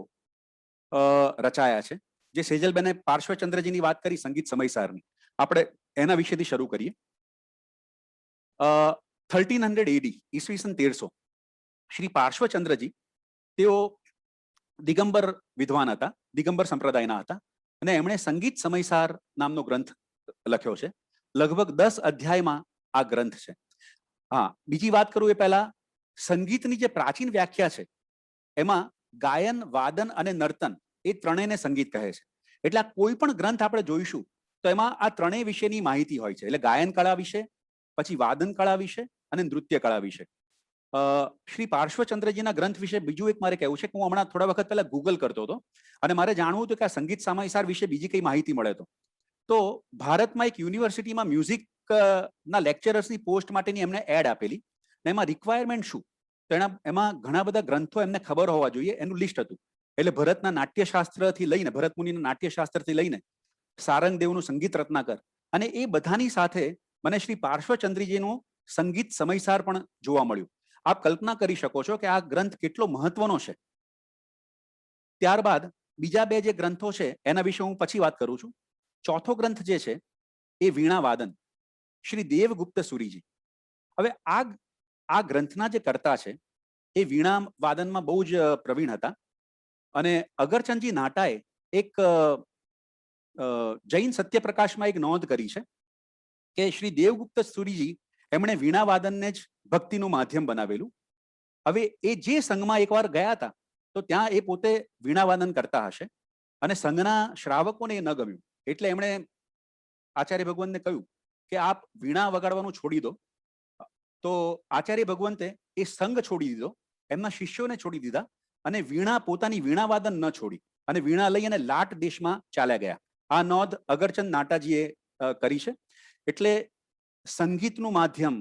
B: રચાયા છે. જે સેજલબેને પાર્શ્વચંદ્રજીની વાત કરી સંગીત સમયસારની, આપણે એના વિશેથી શરૂ કરીએ. 1300 AD ઈસવીસન 1300 શ્રી પાર્શ્વચંદ્રજી તેઓ દિગંબર વિદ્વાન હતા, દિગંબર સંપ્રદાયના હતા અને એમણે સંગીત સમયસાર નામનો ગ્રંથ લખ્યો છે. લગભગ 10 અધ્યાયમાં આ ગ્રંથ છે. હા, બીજી વાત કરું એ પહેલા સંગીતની જે પ્રાચીન વ્યાખ્યા છે એમાં ગાયન, વાદન અને નર્તન એ ત્રણેયને સંગીત કહે છે. એટલે આ કોઈ પણ ગ્રંથ આપણે જોઈશું તો એમાં આ ત્રણેય વિશેની માહિતી હોય છે. એટલે ગાયન કળા વિશે, પછી વાદન કળા વિશે અને નૃત્ય કળા વિશે. શ્રી પાર્શ્વચંદ્રજીના ગ્રંથ વિશે બીજું એક મારે કહેવું છે કે હું હમણાં થોડા વખત પહેલા ગૂગલ કરતો હતો અને મારે જાણવું હતું કે આ સંગીત સમયસાર વિશે બીજી કઈ માહિતી મળે તો ભારતમાં એક યુનિવર્સિટીમાં મ્યુઝિક ના લેક્ચરર્સની પોસ્ટ માટેની એમને એડ આપેલી ને એમાં રિક્વાયરમેન્ટ શું, તો એમાં ઘણા બધા ગ્રંથો એમને ખબર હોવા જોઈએ એનું લિસ્ટ હતું. એટલે ભરતના નાટ્યશાસ્ત્રથી લઈને, ભરત મુનિના નાટ્યશાસ્ત્રથી લઈને સારંગદેવનું સંગીત રત્નાકર અને એ બધાની સાથે મને શ્રી પાર્શ્વચંદ્રજીનું સંગીત સમયસાર પણ જોવા મળ્યું. આપ કલ્પના કરી શકો છો કે આ ગ્રંથ કેટલો મહત્વનો છે. ત્યારબાદ બીજા બે જે ગ્રંથો છે એના વિશે હું પછી વાત કરું છું. ચોથો ગ્રંથ જે છે એ વીણા વાદન, શ્રી દેવગુપ્ત સુરીજી. હવે આ ગ્રંથના જે કર્તા છે એ વીણા વાદનમાં બહુ જ પ્રવીણ હતા અને અગરચંદજી નાટાએ એક જૈન સત્યપ્રકાશમાં એક નોંધ કરી છે કે શ્રી દેવગુપ્ત સુરીજી એમણે વીણા વાદનને જ ભક્તિનું માધ્યમ બનાવેલું. હવે એ જે સંઘમાં એકવાર ગયા હતા તો ત્યાં એ પોતે વીણા વાદન કરતા હશે અને સંઘના શ્રાવકોને એ ન ગમ્યું એટલે એમણે આચાર્ય ભગવંતને કહ્યું કે આપ વીણા વગાડવાનું છોડી દો. તો આચાર્ય ભગવંતે એ સંઘ છોડી દીધો, એમના શિષ્યોને છોડી દીધા અને વીણા પોતાની વીણા વાદન ન છોડી અને વીણા લઈ અને લાટ દેશમાં ચાલ્યા ગયા. આ નોંધ અગરચંદ નાટાજીએ કરી છે. એટલે સંગીતનું માધ્યમ,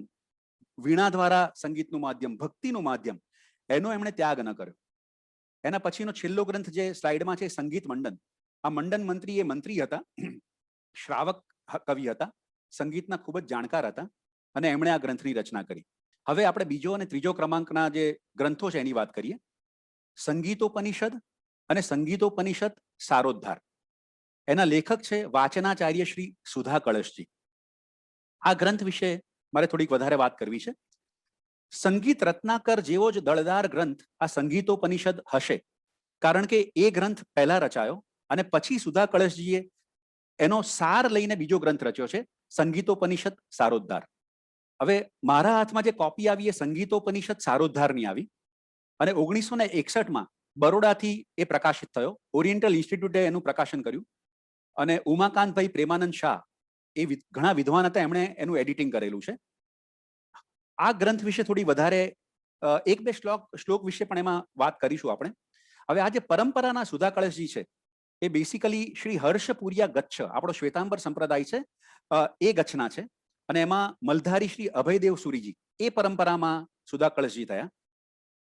B: વીણા દ્વારા સંગીતનું માધ્યમ, ભક્તિનું માધ્યમ, એનો એમણે ત્યાગ ન કર્યો. એના પછીનો છેલ્લો ગ્રંથ જે સ્લાઇડમાં છે સંગીત મંડન. આ મંડન મંત્રી એ મંત્રી હતા, શ્રાવક કવિ હતા, સંગીતના ખૂબ જ જાણકાર હતા અને એમણે આ ગ્રંથની રચના કરી. હવે આપણે બીજો અને ત્રીજો ક્રમાંકના જે ગ્રંથો છે એની વાત કરીએ. સંગીતોપનિષદ અને સંગીતોપનિષદ સારોદ્ધાર. એના લેખક છે વાચનાચાર્ય શ્રી સુધા કળશજી. આ ગ્રંથ વિશે મારે થોડીક વધારે વાત કરવી છે. સંગીત રત્નાકર જેવો જ દળદાર ગ્રંથ આ સંગીતોપનિષદ હશે, કારણ કે એ ગ્રંથ પહેલા રચાયો અને પછી સુધા કળશજીએ એનો સાર લઈને બીજો ગ્રંથ રચ્યો છે સંગીતોપનિષદ સારોદ્ધાર. હવે મારા હાથમાં જે કોપી આવી એ સંગીતોપનિષદ સારોદ્ધારની આવી અને 1961માં બરોડાથી એ પ્રકાશિત થયો. ઓરિએન્ટલ ઇન્સ્ટિટ્યૂટે એનું પ્રકાશન કર્યું અને ઉમાકાંતભાઈ પ્રેમાનંદ શાહ એ ઘણા વિદ્વાન હતા, એમણે એનું એડિટિંગ કરેલું છે. આ ગ્રંથ વિશે થોડી વધારે એક બે શ્લોક વિશે પણ એમાં વાત કરીશું આપણે. હવે આ જે પરંપરાના સુધા કળશજી છે એ બેસિકલી શ્રી હર્ષપુરિયા ગચ્છ, આપણો શ્વેતાંબર સંપ્રદાય છે એ ગચ્છના છે અને એમાં મલધારી શ્રી અભયદેવ સુરીજી એ પરંપરામાં સુધા કળશજી થયા.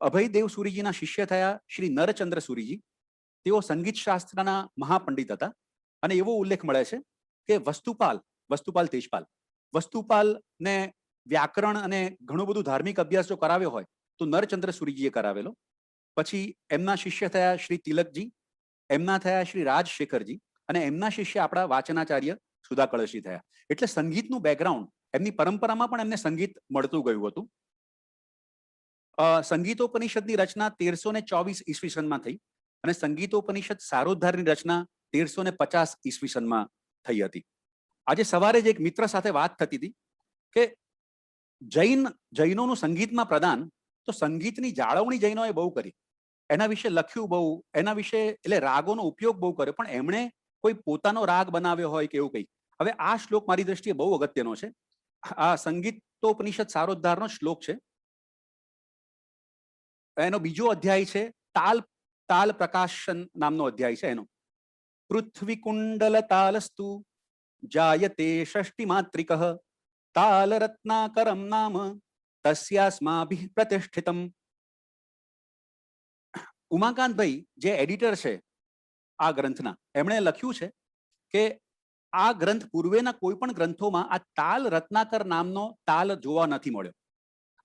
B: અભયદેવ સુરીજીના શિષ્ય થયા શ્રી નરચંદ્ર સુરીજી. તેઓ સંગીત શાસ્ત્રના મહાપંડિત હતા અને એવો ઉલ્લેખ મળે છે કે વસ્તુપાલ તેજપાલ, વસ્તુપાલને વ્યાકરણ અને ઘણું બધું ધાર્મિક અભ્યાસ જો કરાવ્યો હોય તો નરચંદ્ર સુરીજીએ કરાવેલો. પછી એમના શિષ્ય થયા શ્રી તિલકજી, એમના થયા શ્રી રાજશેખરજી અને એમના શિષ્ય આપણા વાચનાચાર્ય સુધા કળશજી થયા. એટલે સંગીતનું બેકગ્રાઉન્ડ, એમની પરંપરામાં પણ એમને સંગીત મળતું ગયું હતું. સંગીતોપનિષદની રચના 1324 ઈસવીસનમાં થઈ અને સંગીતોપનિષદ સારોદ્ધારની રચના 1350 ઈસવીસનમાં થઈ હતી. આજે સવારે જ એક મિત્ર સાથે વાત થતી હતી કે જૈનોનું સંગીતમાં પ્રદાન, તો સંગીતની જાળવણી જૈનોએ બહુ કરી, એના વિશે લખ્યું બહુ, એના વિશે એટલે રાગોનો ઉપયોગ બહુ કર્યો, પણ એમણે કોઈ પોતાનો રાગ બનાવ્યો હોય કે એવું કંઈ. હવે આ શ્લોક મારી દ્રષ્ટિએ બહુ અગત્યનો છે. આ સંગીતોપનિષદ સારોદ્ધારનો શ્લોક છે. એનો બીજો અધ્યાય છે તાલ પ્રકાશન નામનો અધ્યાય છે એનો. પૃથ્વી કુંડલ તાલસ્તુ જાયતે ષષ્ટિ માત્રિકઃ તાલ રત્નાકરમ નામ તસ્યાસ્માભિ પ્રતિષ્ઠિતમ. ઉમાકાંતભાઈ જે એડિટર છે આ ગ્રંથના, એમણે લખ્યું છે કે આ ગ્રંથ પૂર્વેના કોઈ પણ ગ્રંથોમાં આ તાલ રત્નાકર નામનો તાલ જોવા નથી મળ્યો.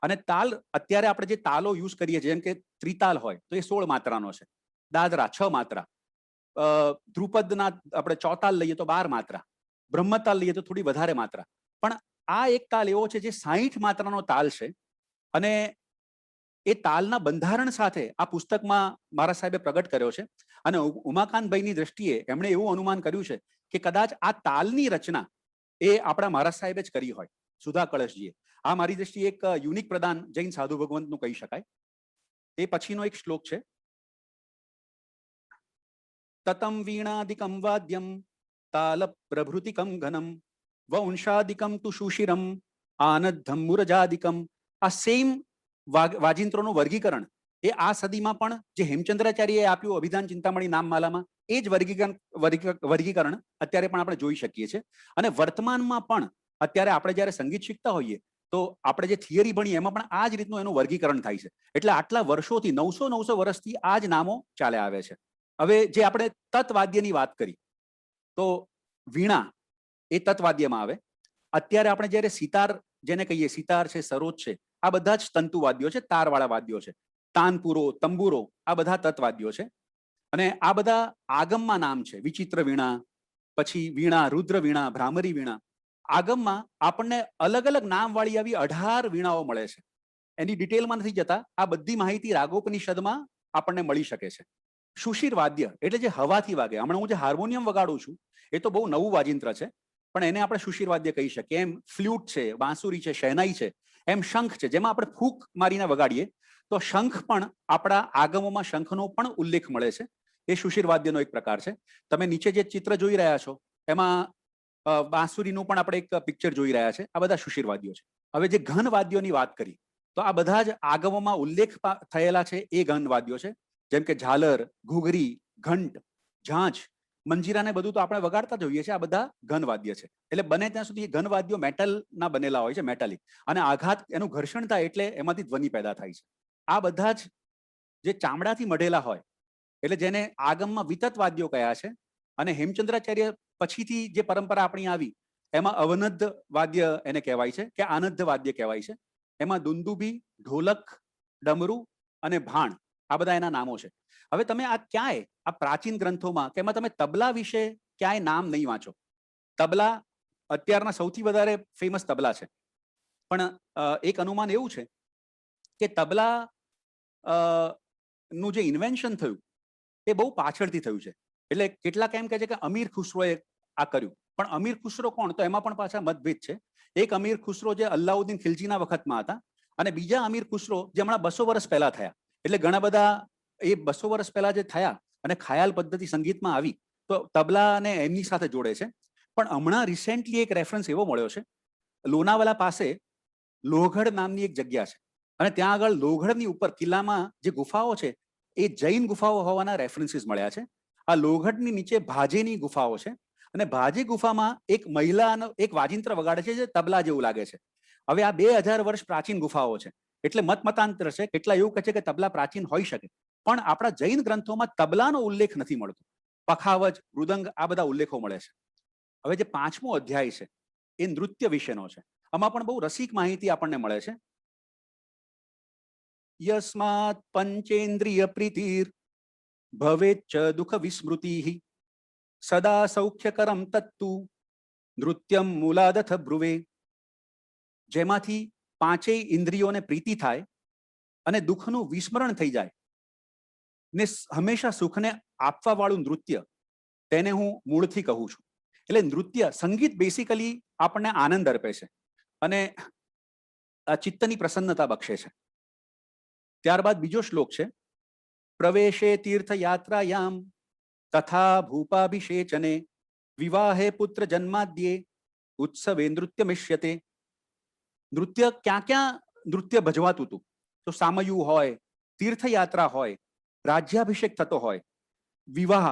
B: અને તાલ અત્યારે આપણે જે તાલો યુઝ કરીએ છીએ, જેમ કે ત્રિતાલ હોય તો એ 16 માત્રાનો છે, દાદરા 6 માત્રા, ધ્રુપદના આપણે ચોતાલ લઈએ તો 12 માત્રા, બ્રહ્મતાલ લઈએ તો થોડી વધારે માત્રા. પણ આ એક તાલ એવો છે જે 60 માત્રાનો તાલ છે. અને એ તાલના બંધારણ સાથે આ પુસ્તકમાં મારા સાહેબે પ્રગટ કર્યો છે. અને ઉમાકાંતભાઈની દ્રષ્ટિએ એમણે એવું અનુમાન કર્યું છે કે કદાચ આ તાલની રચના એ આપણા મહારાજ સાહેબે જ કરી હોય, સુધા કળશજીએ. આ મારી દ્રષ્ટિએ એક યુનિક પ્રદાન જૈન સાધુ ભગવંતનું કહી શકાય. એ પછીનો એક શ્લોક છે, તતમ વીણાદિકમ વાદ્યમ તાલ પ્રભૃતિકમ ઘનમ વંશાદિકમ તુ સુશિરમ આનદ્ધમ મુરજાદિકમ. આ સેમ વાજિંત્રોનું વર્ગીકરણ એ આ સદીમાં પણ જે હેમચંદ્રાચાર્યએ આપ્યું અભિધાન ચિંતામણી નામમાલામાં, એ જ વર્ગીકરણ અત્યારે પણ આપણે જોઈ શકીએ છીએ. અને વર્તમાનમાં પણ અત્યારે આપણે જ્યારે સંગીત શીખતા હોઈએ તો આપણે જે થિયરી ભણીએ એમાં પણ આ જ રીતનું એનું વર્ગીકરણ થાય છે. એટલે આટલા વર્ષોથી 900 વર્ષથી આ જ નામો ચાલે આવે છે. હવે જે આપણે તત્વાદ્યની વાત કરી, તો વીણા એ તત્વાદ્યમાં આવે. અત્યારે આપણે જ્યારે સિતાર જેને કહીએ, સિતાર છે, સરોદ છે, આ બધા જ તંતુ વાદ્યો છે, તારવાળા વાદ્યો છે. તાનપુરો, તંબુરો, આ બધા તત્વાદ્યો છે. અને આ બધા આગમમાં નામ છે, વિચિત્ર વીણા, પછી વીણા, રુદ્ર વીણા, ભ્રામરી વીણા. આગમમાં આપણને અલગ અલગ નામ વાળી આવી 18 વીણાઓ મળે છે. એની ડિટેલમાં નથી જતા, આ બધી માહિતી રાગોપનિષદમાં આપણને મળી શકે છે. સુશીર વાદ્ય એટલે જે હવાથી વાગે. હમણાં હું જે હાર્મોનિયમ વગાડું છું એ તો બહુ નવું વાજિંત્ર છે, પણ એને આપણે સુશીર વાદ્ય કહી શકીએ. એમ ફ્લ્યુટ છે, બાંસુરી છે, શહેનાઈ છે, એમ શંખ છે, જેમાં આપણે ફૂંક મારીને વગાડીએ તો શંખ પણ આપણા આગમોમાં શંખનો પણ ઉલ્લેખ મળે છે. એ સુશીર વાદ્યનો એક પ્રકાર છે. તમે નીચે જે ચિત્ર જોઈ રહ્યા છો એમાં બાંસુરીનું પણ આપણે એક પિક્ચર જોઈ રહ્યા છે. આ બધા સુશીર વાદ્યો છે. હવે જે ઘન વાદ્યોની વાત કરી તો આ બધા જ આગમોમાં ઉલ્લેખ થયેલા છે એ ઘન વાદ્યો છે. જેમ કે ઝાલર, ઘૂઘરી, ઘંટ, ઝાંઝ, મંજીરાને બધું તો આપણે વગાડતા જોઈએ છે. આ બધા ઘન વાદ્ય છે. એટલે બને ત્યાં સુધી ઘન વાદ્યો મેટલના બનેલા હોય છે, મેટાલિક. અને આઘાત, એનું ઘર્ષણ થાય એટલે એમાંથી ધ્વનિ પેદા થાય છે. આ બધા જ જે ચામડાથી મઢેલા હોય એટલે જેને આગમમાં વિતત વાદ્યો કયા છે. અને હેમચંદ્રાચાર્ય પછીથી જે પરંપરા આપણી આવી એમાં અવનદ્ધ વાદ્ય એને કહેવાય છે કે આનદ્ધ વાદ્ય કહેવાય છે. એમાં દુંદુભી, ઢોલક, ડમરુ અને ભાણ, આ બધા એના નામો છે. હવે તમે આ ક્યાંય આ પ્રાચીન ગ્રંથોમાં કે એમાં તમે તબલા વિશે ક્યાંય નામ નહીં વાંચો. તબલા અત્યારના સૌથી વધારે ફેમસ તબલા છે, પણ એક અનુમાન એવું છે કે તબલા નું જે ઇન્વેન્શન થયું એ બહુ પાછળથી થયું છે. એટલે કેટલાક એમ કહે છે કે અમીર ખુસરોએ આ કર્યું, પણ અમીર ખુસરો કોણ, તો એમાં પણ પાછા મતભેદ છે. એક અમીર ખુસરો જે અલ્લાઉદ્દીન ખિલજીના વખતમાં હતા, અને બીજા અમીર ખુસરો જે હમણાં 200 વર્ષ પહેલા થયા. એટલે ઘણા બધા એ 200 વર્ષ પહેલા જે થયા અને ખ્યાલ પદ્ધતિ સંગીતમાં આવી તો તબલાને એમની સાથે જોડે છે. પણ હમણાં રિસેન્ટલી એક રેફરન્સ એવો મળ્યો છે, લોનાવાલા પાસે લોહગઢ નામની એક જગ્યા છે, અને ત્યાં આગળ લોહગઢની ઉપર કિલ્લામાં જે ગુફાઓ છે એ જૈન ગુફાઓ હોવાના રેફરન્સીસ મળ્યા છે. આ લોહગઢની નીચે ભાજેની ગુફાઓ છે, અને ભાજે ગુફામાં એક મહિલાનો એક વાજિંત્ર વગાડે છે જે તબલા જેવું લાગે છે. હવે આ 2000 વર્ષ પ્રાચીન ગુફાઓ છે, એટલે મતમતાંતર છે. કેટલા એવું કહે છે કે તબલા પ્રાચીન હોઈ શકે, પણ આપણા જૈન ગ્રંથોમાં તબલાનો ઉલ્લેખ નથી મળતો. પખાવજ, મૃદંગ, આ બધા ઉલ્લેખો મળે છે. હવે જે 5મો અધ્યાય છે એ નૃત્ય વિશેનો છે. આમાં પણ બહુ રસિક માહિતી આપણને મળે છે. યસ્માત પંચેન્દ્રિય પ્રીતિર ભવેચ્ચ દુઃખ વિસ્મૃતિઃ સદા સૌખ્યકરમ તત્તુ નૃત્યમ મૂલાદથ બ્રુવે. જેમાંથી 5 ઇન્દ્રિયોને પ્રીતિ થાય અને દુઃખનું વિસ્મરણ થઈ જાય ને હંમેશા સુખને આપવા વાળું નૃત્ય, તેને હું મૂળથી કહું છું. એટલે નૃત્ય, સંગીત બેસિકલી આપણને આનંદ અર્પે છે અને આ ચિત્તની પ્રસન્નતા બક્ષે છે. ત્યારબાદ બીજો શ્લોક છે, પ્રવેશે તીર્થયાત્રાયામ તથા ભૂપાભિષેચને વિવાહે પુત્ર જન્માદ્યે ઉત્સવે નૃત્ય મિશ્યતે. નૃત્ય ક્યાં ક્યાં નૃત્ય ભજવાતું હતું? તો સામયું હોય, તીર્થયાત્રા હોય, રાજ્યાભિષેક થતો હોય, વિવાહ,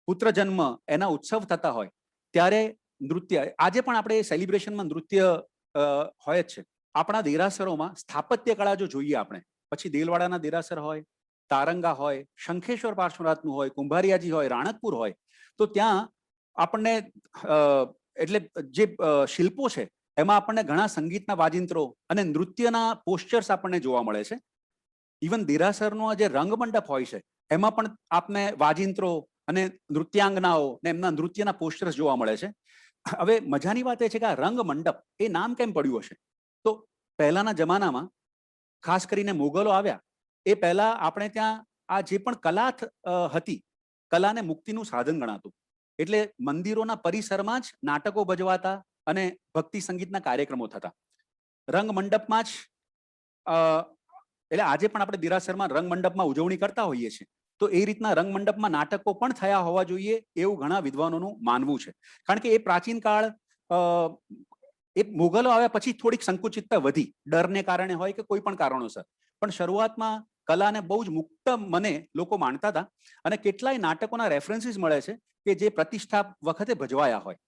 B: પુત્ર જન્મ, એના ઉત્સવ થતા હોય, ત્યારે નૃત્ય. આજે પણ આપણે સેલિબ્રેશનમાં નૃત્ય હોય જ છે. આપણા દેરાસરોમાં સ્થાપત્ય કળા જો જોઈએ આપણે, પછી દેલવાડાના દેરાસર હોય, તારંગા હોય, શંખેશ્વર પાર્શ્વનાથનું હોય, કુંભારિયાજી હોય, રાણકપુર હોય, તો ત્યાં આપણને એટલે જે શિલ્પો છે એમાં આપણને ઘણા સંગીતના વાજિંત્રો અને નૃત્યના પોસ્ચર્સ આપણને જોવા મળે છે. ઇવન દેરાસરનો જે રંગમંડપ હોય છે એમાં પણ આપને વાજિંત્રો અને નૃત્યાંગનાઓ ને એમના નૃત્યના પોસ્ટર્સ જોવા મળે છે. હવે મજાની વાત એ છે કે આ રંગમંડપ એ નામ કેમ પડ્યું હશે? તો પહેલાના જમાનામાં ખાસ કરીને મોગલો આવ્યા એ પહેલા આપણે ત્યાં આ જે પણ કલા હતી, કલાને મુક્તિનું સાધન ગણાતું. એટલે મંદિરોના પરિસરમાં જ નાટકો ભજવાતા અને ભક્તિ સંગીતના કાર્યક્રમો થતા. રંગમંડપમાં જ એટલે આજે પણ આપણે દેરાસરમાં રંગમંડપમાં ઉજવણી કરતા હોઈએ છીએ, તો એ રીતના રંગમંડપમાં નાટકો પણ થયા હોવા જોઈએ એવું ઘણા વિદ્વાનોનું માનવું છે. કારણ કે એ પ્રાચીન કાળ, એ મુગલો આવ્યા પછી થોડીક સંકુચિતતા વધી, ડરને કારણે હોય કે કોઈ પણ કારણોસર, પણ શરૂઆતમાં કલાને બહુ જ મુક્ત મને લોકો માનતા હતા. અને કેટલાય નાટકોના રેફરન્સીસ મળે છે કે જે પ્રતિષ્ઠા વખતે ભજવાયા હોય.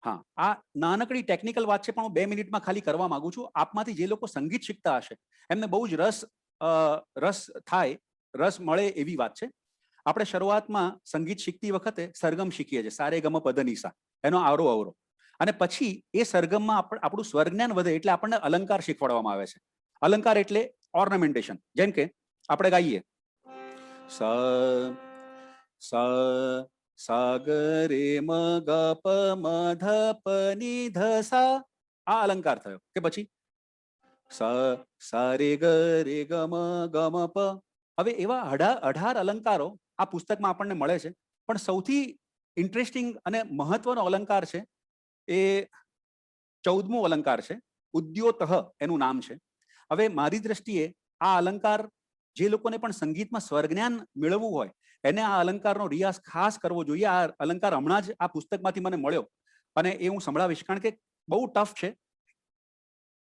B: હા, આ નાનકડી ટેકનિકલ વાત છે, પણ હું 2 મિનિટમાં ખાલી કરવા માંગુ છું. આપમાંથી જે લોકો સંગીત શીખતા હશે એમને બહુ જ રસ મળે એવી વાત છે. આપણે શરૂઆતમાં સંગીત શીખતી વખતે સરગમ શીખીએ છીએ, સારે ગમ પદનિસા, એનો આવરો અવરો, અને પછી એ સરગમમાં આપણું સ્વર જ્ઞાન વધે એટલે આપણને અલંકાર શીખવાડવામાં આવે છે. અલંકાર એટલે ઓર્નામેન્ટેશન. જેમ કે આપણે ગાઈએ સ સ સાગરે મ ગ પ મ ધ પ ની ધ સા, આ અલંકાર થયો. કે પછી સા રે ગ રે ગ મ પ. હવે એવા 18 અલંકારો આ પુસ્તકમાં આપણને મળે છે. પણ સૌથી ઇન્ટરેસ્ટિંગ અને મહત્વનો અલંકાર છે એ 14મો અલંકાર છે, ઉદ્યોતઃ એનું નામ છે. હવે મારી દ્રષ્ટિએ આ અલંકાર જે લોકોને પણ સંગીતમાં સ્વરજ્ઞાન મેળવવું હોય એને આ અલંકારનો રિયાઝ ખાસ કરવો જોઈએ. આ અલંકાર હમણાં જ આ પુસ્તકમાંથી મને મળ્યો અને એ હું સંભળાવીશ, કારણ કે બહુ ટફ છે.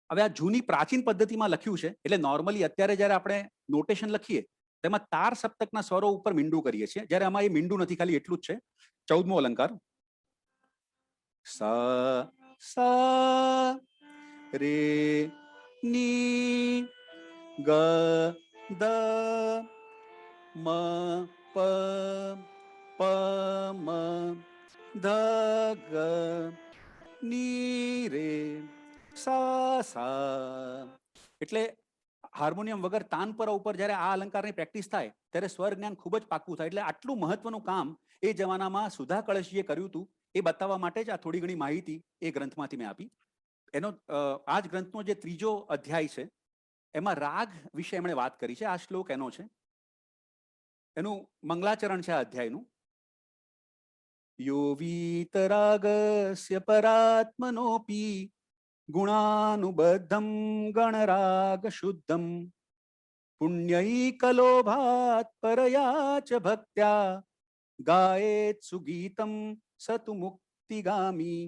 B: હવે આ જૂની પ્રાચીન પદ્ધતિમાં લખ્યું છે, એટલે નોર્મલી અત્યારે જ્યારે આપણે નોટેશન લખીએ તેમાં તાર સપ્તકના સ્વરો ઉપર મીંડું કરીએ છીએ, જ્યારે આમાં એ મીંડું નથી, ખાલી એટલું જ છે. 14મો અલંકાર સા સા રે ની ગ દ મ પ પ મ ધ ગ ની રે સા સા. એટલે હાર્મોનિયમ વગર તાનપરા ઉપર જ્યારે આ અલંકારની પ્રેક્ટિસ થાય ત્યારે સ્વર જ્ઞાન ખૂબ જ પાકું થાય. એટલે આટલું મહત્વનું કામ એ જમાનામાં સુધા કળશજીએ કર્યું હતું, એ બતાવવા માટે જ આ થોડી ઘણી માહિતી એ ગ્રંથમાંથી મેં આપી. એનો આ જ ગ્રંથનો જે 3જો અધ્યાય છે એમાં રાગ વિશે એમણે વાત કરી છે. આ શ્લોક એનો છે, એનું મંગલાચરણ છે આ અધ્યાયનું. યો વીતરાગસ્ય પરાત્મનોપી ગુણાનુબદ્ધમ ગણરાગ શુદ્ધમ પુણ્યૈકલોભાત પરયા ચ ભક્ત્યા ગાયેત સુગીતમ સતુ મુક્તિગામી.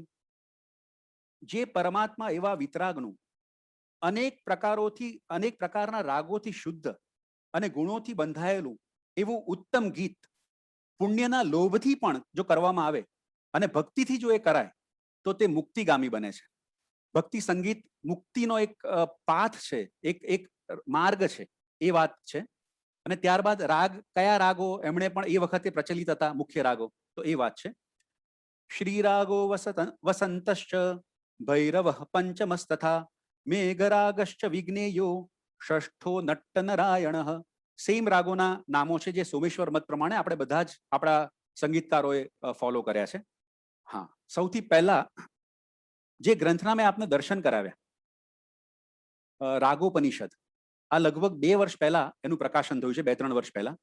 B: જે પરમાત્મા એવા વિતરાગનું અનેક પ્રકારના રાગોથી શુદ્ધ અને ગુણોથી બંધાયેલું એવું ઉત્તમ ગીત પુણ્યના લોભથી પણ જો કરવામાં આવે અને ભક્તિથી જો એ કરાય તો તે મુક્તિગામી બને છે. ભક્તિ સંગીત મુક્તિનો એક પાથ છે, એક માર્ગ છે, એ વાત છે. અને ત્યારબાદ રાગ, કયા રાગો એમણે પણ એ વખતે પ્રચલિત હતા, મુખ્ય રાગો, તો એ વાત છે. શ્રી રાગો વસંતશ્ચ ભૈરવ પંચમસ્તથા મેઘરાગશ્ચ વિઘ્નેયો ષષ્ઠો નટ્ટ નારાયણ. સેમ રાગોના નામો છે જે સોમેશ્વર મત પ્રમાણે આપણે બધા જ આપણા સંગીતકારોએ ફોલો કર્યા છે. હા, સૌથી પહેલા જે ગ્રંથના મેં આપને દર્શન કરાવ્યા, રાગોપનિષદ, આ લગભગ 2 વર્ષ પહેલા એનું પ્રકાશન થયું છે, 2-3 વર્ષ પહેલા.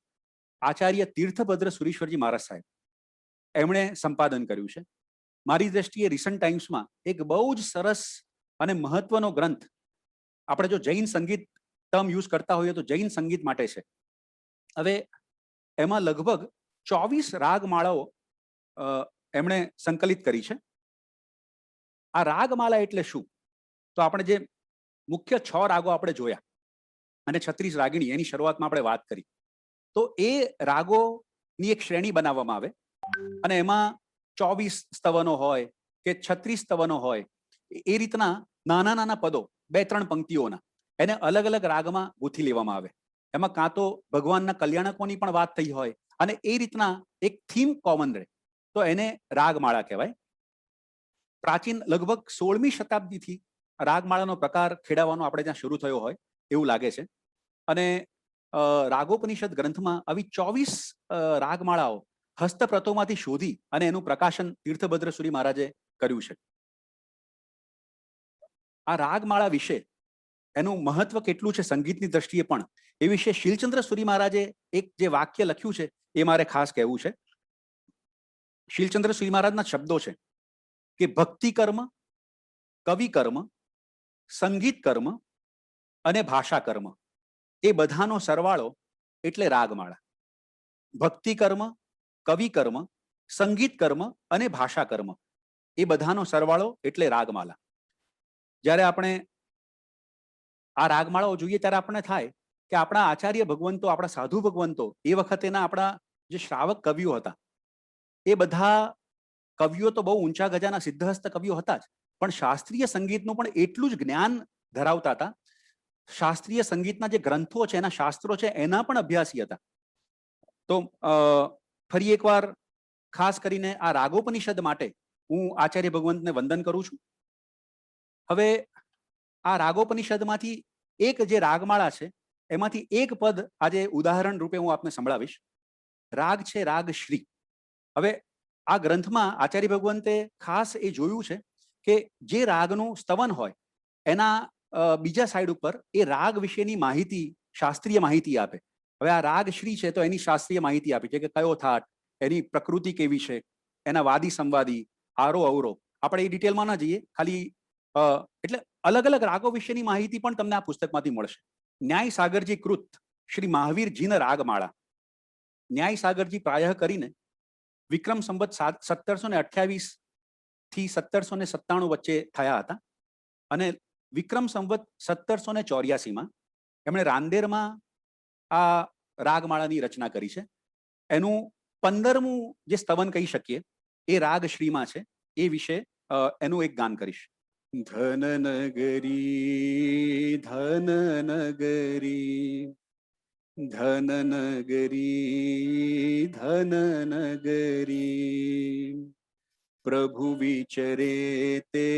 B: આચાર્ય તીર્થભદ્ર સુરીશ્વરજી મહારાજ સાહેબ એમણે સંપાદન કર્યું છે. મારી દ્રષ્ટિએ રિસન્ટ ટાઈમ્સમાં એક બહુ જ સરસ અને મહત્વનો ગ્રંથ, આપણે જો જૈન સંગીત ટર્મ યુઝ કરતા હોઈએ તો જૈન સંગીત માટે છે. હવે એમાં લગભગ 24 રાગમાળાઓ એમણે સંકલિત કરી છે. આ રાગમાળા એટલે શું? તો આપણે જે મુખ્ય 6 રાગો આપણે જોયા અને 36 રાગિણી એની શરૂઆતમાં આપણે વાત કરી, તો એ રાગોની એક શ્રેણી બનાવવામાં આવે અને એમાં 24 સ્તવનો હોય કે 36 સ્તવનો હોય, એ રીતના નાના નાના પદો 2-3 પંક્તિઓના એને અલગ અલગ રાગમાં ગૂંથી લેવામાં આવે. એમાં કાં તો ભગવાનના કલ્યાણકોની પણ વાત થઈ હોય અને એ રીતના એક થીમ કોમન રહે, તો એને રાગમાળા કહેવાય. પ્રાચીન લગભગ 16મી શતાબ્દીથી રાગમાળાનો પ્રકાર ખેડાવાનો આપણે ત્યાં શરૂ થયો હોય એવું લાગે છે. અને રાગોપનિષદ ગ્રંથમાં આવી 24 રાગમાળાઓ હસ્તપ્રતોમાંથી શોધી અને એનું પ્રકાશન તીર્થભદ્ર સુરી મહારાજે કર્યું છે. આ રાગમાળા વિશે એનું મહત્વ કેટલું છે સંગીતની દ્રષ્ટિએ પણ, એ વિશે શીલચંદ્ર સુરી મહારાજે એક જે વાક્ય લખ્યું છે એ મારે ખાસ કહેવું છે. શીલચંદ્ર સુરી મહારાજના શબ્દો છે કે ભક્તિ કર્મ, કવિ કર્મ, સંગીત કર્મ અને ભાષા કર્મ એ બધાનો સરવાળો એટલે રાગમાળા. ભક્તિ કર્મ, કવિ કર્મ, સંગીત કર્મ અને ભાષા કર્મ એ બધાનો સરવાળો એટલે રાગમાળા. જ્યારે આપણે આ રાગમાળાઓ જોઈએ ત્યારે આપણને થાય કે આપણા આચાર્ય ભગવંતો, આપણા સાધુ ભગવંતો એ વખતેના આપણા જે શ્રાવક કવિઓ હતા, એ બધા કવિઓ તો બહુ ઊંચા ગજાના સિદ્ધહસ્ત કવિઓ હતા જ, પણ શાસ્ત્રીય સંગીતનું પણ એટલું જ જ્ઞાન ધરાવતા હતા. શાસ્ત્રીય સંગીતના જે ગ્રંથો છે, એના શાસ્ત્રો છે, એના પણ અભ્યાસી હતા. તો ફરી એકવાર ખાસ કરીને આ રાગોપનિષદ માટે હું આચાર્ય ભગવંતને વંદન કરું છું. હવે આ રાગોપનિષદમાંથી એક જે રાગમાળા છે એમાંથી એક પદ આજે ઉદાહરણ રૂપે હું આપને સંભળાવીશ. રાગ છે રાગ શ્રી. હવે આ ગ્રંથમાં આચાર્ય ભગવંતે ખાસ એ જોયું છે કે જે રાગનું સ્તવન હોય એના બીજા સાઈડ ઉપર એ રાગ વિશેની માહિતી, શાસ્ત્રીય માહિતી આપે. હવે આ રાગ શ્રી છે તો એની શાસ્ત્રીય માહિતી આપી છે કે કયો થાટ, એની પ્રકૃતિ કેવી છે, એના વાદી સંવાદી, આરો અવરો, આપણે એ ડિટેલમાં ના જઈએ, ખાલી એટલે અલગ અલગ રાગો વિશેની માહિતી પણ તમને આ પુસ્તકમાંથી મળશે. ન્યાય સાગરજી કૃત શ્રી મહાવીરજીના રાગમાળા. ન્યાય સાગરજી પ્રાયઃ કરીને વિક્રમ સંવત 1728 થી 1797 વચ્ચે થયા હતા અને વિક્રમ સંવત 1784માં એમણે રાંદેરમાં આ રાગમાળાની રચના કરી છે. એનું 15મું જે સ્તવન કહી શકીએ એ રાગ શ્રીમાં છે. એ વિશે એનું એક ગાન કરીશ. ધન નગરી, ધન નગરી, ધન નગરી, ધન નગરી, પ્રભુ વિચરે તે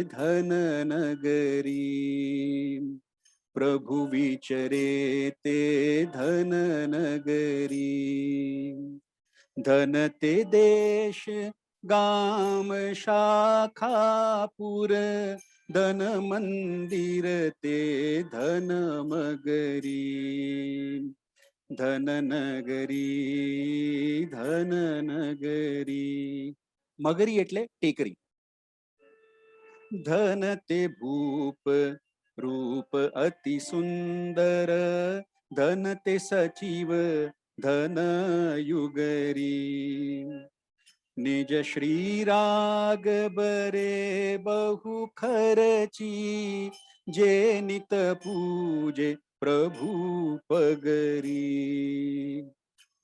B: ધન નગરી, પ્રભુ વિચરે તે ધન નગરી, ધન તે દેશ ગામ શાખાપુર, ધન મંદિર તે ધન મગરી, ધન નગરી, ધન નગરી. મગરી એટલે ટેકરી. ધન તે ભૂપ રૂપ અતિ સુંદર, ધન તે સચિવ ધન યુગરી, નિજ શ્રી રાગ બરે બહુ ખર્ચી, જે નિત પૂજે પ્રભુ પગરી,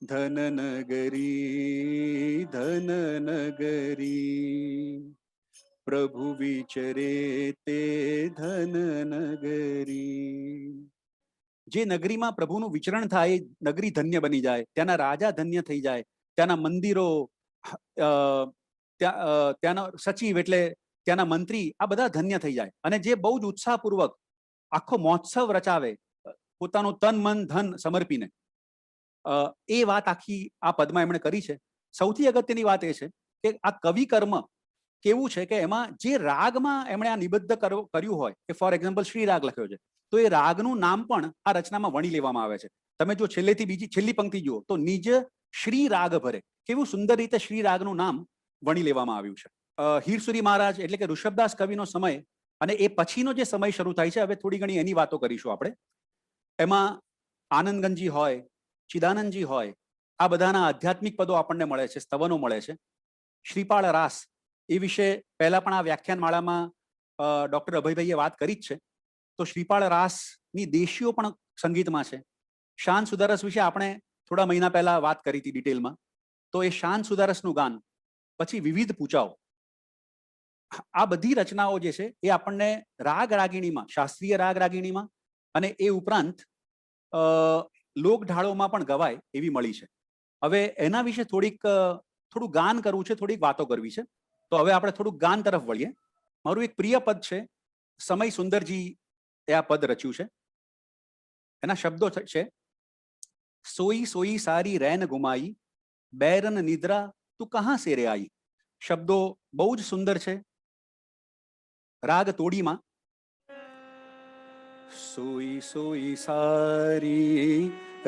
B: ધન નગરી, ધન નગરી, પ્રભુ વિચરે તે ધન નગરી. જે નગરીમાં પ્રભુનું વિચરણ થાય એ નગરી ધન્ય બની જાય, ત્યાંના રાજા ધન્ય થઈ જાય, ત્યાંના મંદિરો, ત્યાંના સચિવ એટલે ત્યાંના મંત્રી, આ બધા ધન્ય થઈ જાય. અને જે બહુ જ ઉત્સાહપૂર્વક આખો મહોત્સવ રચાવે પોતાનું તન મન ધન સમર્પીને, એ વાત આખી આ પદમાં એમણે કરી છે. સૌથી અગત્યની વાત એ છે કે આ કવિ કર્મ કેવું છે કે એમાં જે રાગમાં એમણે આ નિબદ્ધ કર્યું હોય, કે ફોર એક્ઝામ્પલ શ્રી રાગ લખ્યો છે, તો એ રાગનું નામ પણ આ રચનામાં વણી લેવામાં આવે છે. તમે જો છેલ્લેથી છેલ્લી પંક્તિ જુઓ તો નિજ શ્રી રાગ ભરે, કેવું સુંદર રીતે શ્રી રાગનું નામ વણી લેવામાં આવ્યું છે. હીરસુરી મહારાજ એટલે કે ઋષભદાસ કવિનો સમય અને એ પછીનો જે સમય શરૂ થાય છે, હવે થોડી ઘણી એની વાતો કરીશું આપણે. એમાં આનંદગંજી હોય, ચિદાનંદજી હોય, આ બધાના આધ્યાત્મિક પદો આપણને મળે છે, સ્તવનો મળે છે. શ્રીપાળ રાસ એ વિશે પહેલા પણ આ વ્યાખ્યાન માળામાં ડોક્ટર અભયભાઈએ વાત કરી જ છે. તો શ્રીપાળ રાસની દેશીઓ પણ સંગીતમાં છે. શાન સુદારસ વિશે આપણે થોડા મહિના પહેલા વાત કરી હતી ડિટેલમાં. તો એ શાન સુદારસનું ગાન, પછી વિવિધ પૂજાઓ, આ બધી રચનાઓ જે છે એ આપણને રાગ રાગીણીમાં, શાસ્ત્રીય રાગ રાગીણીમાં અને એ ઉપરાંત લોકઢાળોમાં પણ ગવાય એવી મળી છે. હવે એના વિશે થોડું ગાન કરવું છે, થોડીક વાતો કરવી છે. તો હવે આપણે થોડુંક ગાન તરફ વળીએ. મારું એક પ્રિય પદ છે, સમય સુંદરજી એ આ પદ રચ્યું છે. એના શબ્દો છે, સોઈ સોઈ સારી રૈન ગુમાઈ, બેરન નિદ્રા તું કહા સે રે આઈ. શબ્દો બહુ જ સુંદર છે. રાગ તોડીમાં સોઈ સોઈ સારી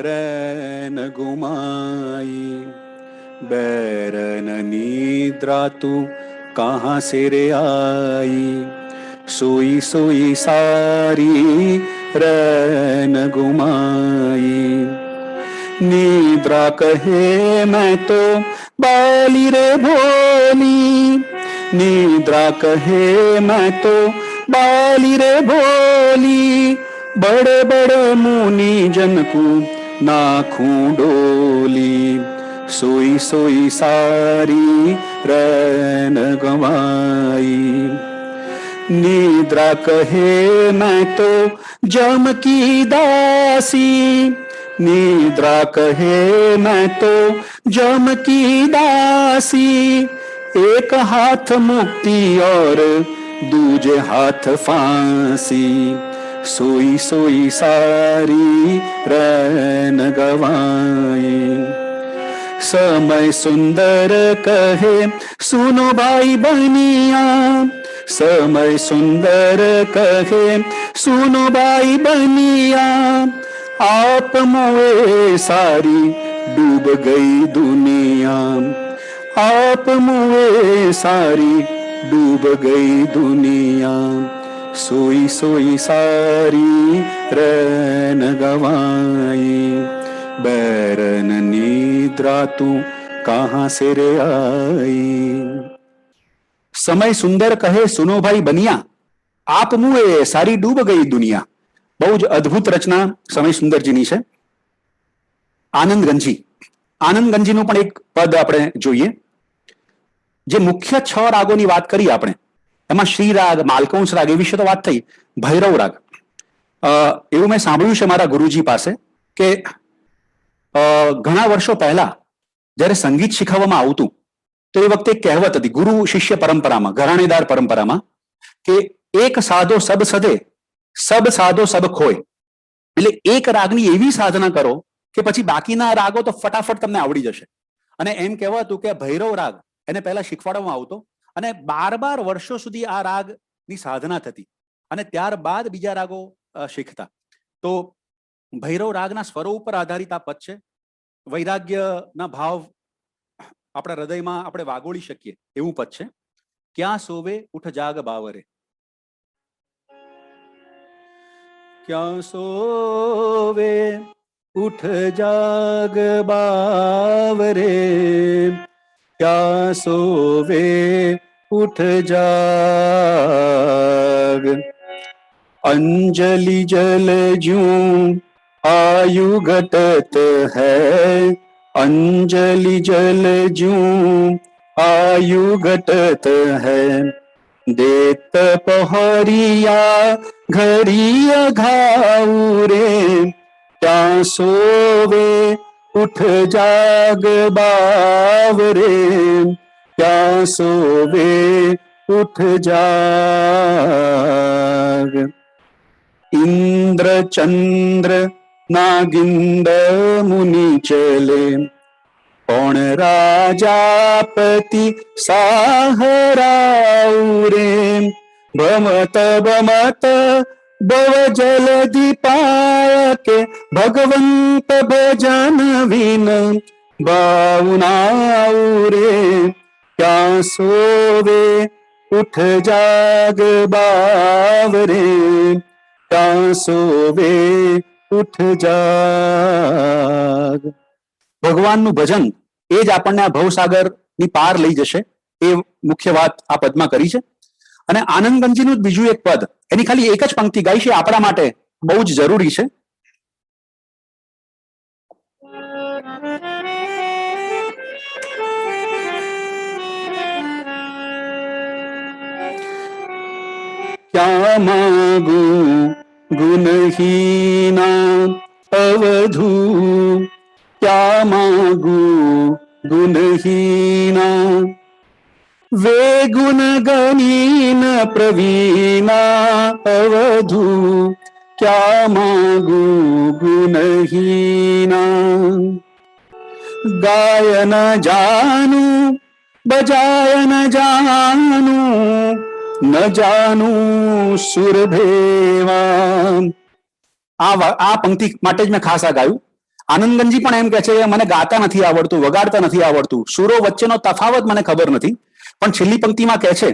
B: રૈન ગુમાઈ, बैरन निद्रा तू कहाँ से रे आई, सोई सोई सारी रैन गुमाई, निद्रा कहे मैं तो बाली रे भोली, निद्रा कहे मैं तो बाली रे भोली, बड़े बड़े मुनि जन को नाखूं डोली, सोई सोई सारी रैन गवाई, निद्रा कहे मैं तो जम की दासी, निद्रा कहे मैं तो जम की दासी, एक हाथ मुक्ति और दूजे हाथ फांसी, सोई सोई सारी रैन गवाई, समय सुंदर कहे सुनो भाई बहनिया, समय सुंदर कहे सुनो भाई बहनिया, आप मुए सारी डूब गई दुनिया, आप मुए सारी डूब गई दुनिया, सोई सोई सारी रैन गवाई, बैरन निद्रा तू कहाँ से रे आई, समय सुंदर कहे सुनो भाई बनिया, आप मुए सारी डूब गई दुनिया. બહુ જ અદ્ભુત રચના સમય સુંદરજીની છે. આનંદગંજી, આનંદગંજીનું પણ એક પદ આપણે જોઈએ. જે મુખ્ય 6 રાગોની વાત કરી આપણે, એમાં શ્રી રાગ, માલકંસ રાગ એ વિશે તો વાત થઈ. ભૈરવ રાગ, એવું મેં સાંભળ્યું છે મારા ગુરુજી પાસે કે ઘણા વર્ષો પહેલા જ્યારે સંગીત શીખવવામાં આવતું તો એ વખતે એક કહેવત હતી ગુરુ શિષ્ય પરંપરામાં, ઘરાણેદાર પરંપરામાં, કે એક સાધો સબ સદે, સબ સાધો સબ ખોય. એટલે એક રાગની એવી સાધના કરો કે પછી બાકીના રાગો તો ફટાફટ તમને આવડી જશે. અને એમ કહેવાતું કે ભૈરવ રાગ એને પહેલા શીખવાડવામાં આવતો અને 12 વર્ષો સુધી આ રાગની સાધના થતી અને ત્યારબાદ બીજા રાગો શીખતા. તો ભૈરવ રાગના સ્વરો ઉપર આધારિત આ પદ છે. વૈરાગ્યના ભાવ આપણા હૃદયમાં આપણે વાગોળી શકીએ એવું પદ છે. ક્યાં સોવે ઉઠ જાગ બાવરે, ક્યાં સોવે ઉઠ જાગ બાવરે, ક્યાં સોવે ઉઠ જાગ, અંજલિ જલ જ્યું आयु घटत है, अंजलि जल ज्यों आयु घटत है, देत पहरिया घड़िया घाव रे, क्या सोवे उठ जाग बावरे, क्या सोवे उठ जाग, इंद्र चंद्र नागिंद मुनि चले, पण राजापति साहराऊ रे, भमत भमत ભવ જલધિ પાયકે ભગવંત ભજન વિન ભાવના રે ક્યાં સોવે ઉઠ જાગ બાવરે ક્યાં સોવે ઉઠ જાગ. ભગવાનનું ભજન એ જ આપણને આ ભવસાગર ની પાર લઈ જશે, એ મુખ્ય વાત આ પદમાં કરી છે. અને આનંદગંજીનું બીજું એક પદ, એની ખાલી એક જ પંક્તિ ગાઈ છે, આપણા માટે બહુ જ જરૂરી છે. ક્યાં માગુ ગુણહીના અવધુ, ક્યાં માગુ ગુણહીના વે ગુણ ગણીન પ્રવીણા અવધુ, ક્યાં માગુ ગુણહીના. ગાય ન જાનું બજાય ન જાનું ન જાનું સુરભેવા. આ પંક્તિ માટે જ મેં ખાસ આ ગાયું. આનંદગંજી પણ એમ કે છે મને ગાતા નથી આવડતું, વગાડતા નથી આવડતું, સુરો વચ્ચેનો તફાવત મને ખબર નથી. પણ છેલ્લી પંક્તિમાં કહે છે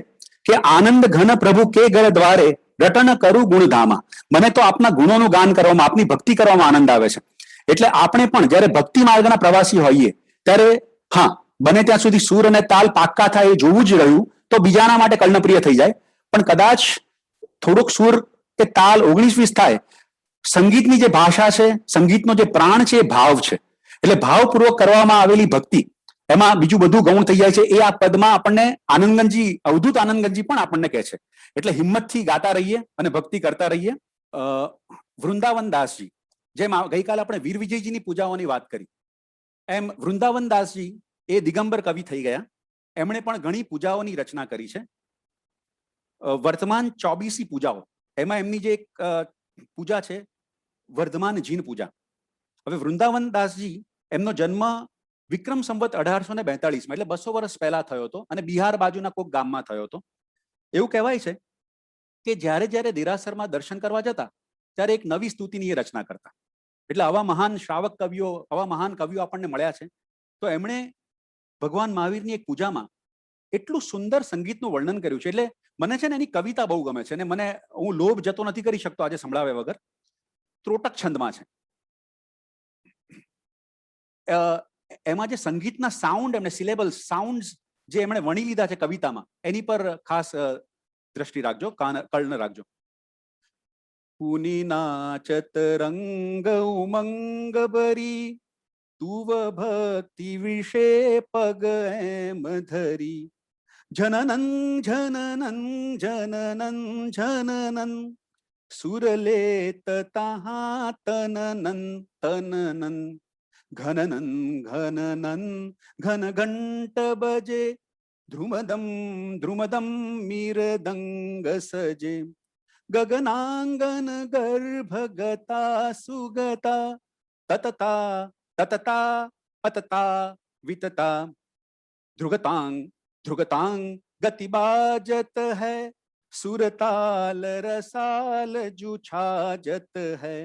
B: કે આનંદ ઘન પ્રભુ કે ઘર દ્વારે રટન કરું ગુણધામા. મને તો આપના ગુણોનું ગાન કરવામાં, આપની ભક્તિ કરવામાં આનંદ આવે છે. એટલે આપણે પણ જયારે ભક્તિ માર્ગના પ્રવાસી હોઈએ ત્યારે હા, બને ત્યાં સુધી સૂર અને તાલ પાક્કા થાય એ જોવું જ રહ્યું તો બીજાના માટે કર્ણપ્રિય થઈ જાય. પણ કદાચ થોડુંક સૂર કે તાલ 19-20 થાય, સંગીતની જે ભાષા છે, સંગીતનો જે પ્રાણ છે એ ભાવ છે. એટલે ભાવપૂર્વક કરવામાં આવેલી ભક્તિ, એમાં બીજું બધું ગૌણ થઈ જાય છે. એ આ પદમાં આપણને આનંદગંજી, અવધૂત આનંદગંજી પણ આપણને કહે છે. એટલે હિંમતથી ગાતા રહીએ અને ભક્તિ કરતા રહીએ. વૃંદાવન દાસજી, જેમ ગઈકાલે આપણે વીર વિજયજીની પૂજાઓની વાત કરી, એમ વૃંદાવન દાસજી એ દિગંબર કવિ થઈ ગયા. એમણે પણ ઘણી પૂજાઓની રચના કરી છે. વર્તમાન 24 પૂજાઓ, એમાં એમની જે એક પૂજા છે વર્ધમાન જીન પૂજા. હવે વૃંદાવન દાસજી, એમનો જન્મ વિક્રમ સંવત 1842 એટલે 200 વર્ષ પહેલા થયો હતો અને બિહાર બાજુના કોઈક ગામમાં થયો હતો. એવું કહેવાય છે કે જ્યારે જ્યારે દેરાસરમાં દર્શન કરવા જતા ત્યારે એક નવી સ્તુતિની રચના કરતા. એટલે આવા મહાન શ્રાવક કવિઓ, આવા મહાન કવિઓ આપણને મળ્યા છે. તો એમણે ભગવાન મહાવીરની એક પૂજામાં એટલું સુંદર સંગીતનું વર્ણન કર્યું છે. એટલે મને છે ને એની કવિતા બહુ ગમે છે. અને મને, હું લોભ જતો નથી કરી શકતો આજે સંભળાવ્યા વગર. ત્રોટક છંદમાં છે. એમાં જે સંગીતના સાઉન્ડ, એમને સિલેબલ્સ, સાઉન્ડ જે એમણે વણી લીધા છે કવિતામાં, એની પર ખાસ દ્રષ્ટિ રાખજો, કર્ણ રાખજો. પુની નાચત રંગ ઉમંગ ભરી, તુવ ભક્તિ વિશે પગ એમ ધરી, જનનન જનનન જનનન જનનન સુરલેત તાહા તનનન તનનન ઘનનન ઘનનન ઘન ઘંટ બજે, ધ્રુમદમ ધ્રુમદમ મીરદંગ સજે, ગગનાંગન ગર્ભગતા સુગતા, તતતા તતતા અતતા વિતતા, ધ્રુગતાંગ ધ્રુગતાંગ ગતિ બાજત હૈ, સુરતાલ રસાલ જુછાજત હૈ,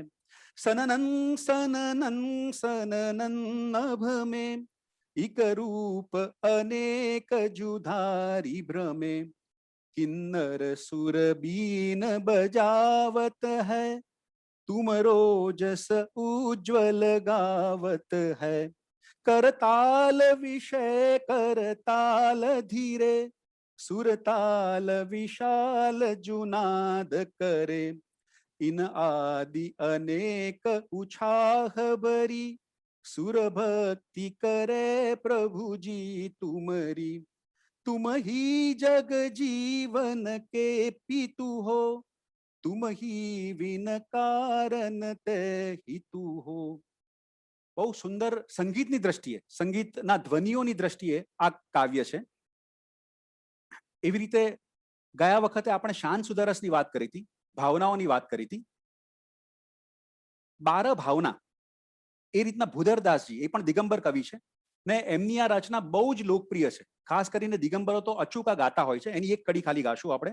B: सननन सननन सननन नभ में, इक रूप अनेक जुधारी भ्रमे, किन्नर सुर बीन बजावत है, तुम रोजस उज्ज्वल गावत है, करताल विषय करताल धीरे, सुरताल विशाल जुनाद करे, इन आदि अनेक उछाह भरी, सुर भक्ति करे प्रभु जी तुमरी, तुम ही जग जीवन के पितु हो, तुम ही विन कारण ते हितु हो. બહુ સુંદર સંગીતની દ્રષ્ટિએ, સંગીતના ધ્વનિઓની દ્રષ્ટિએ આ કાવ્ય છે. એવી રીતે ગયા વખતે આપણે શાન સુદરસની વાત કરી હતી, ભાવનાઓની વાત કરી હતી. 12 ભાવના, એ રીતના ભૂધરદાસજી, એ પણ દિગંબર કવિ છે ને એમની આ રચના બહુ જ લોકપ્રિય છે. ખાસ કરીને દિગંબરો તો અચૂકા ગાતા હોય છે. એની એક કડી ખાલી ગાશું આપણે.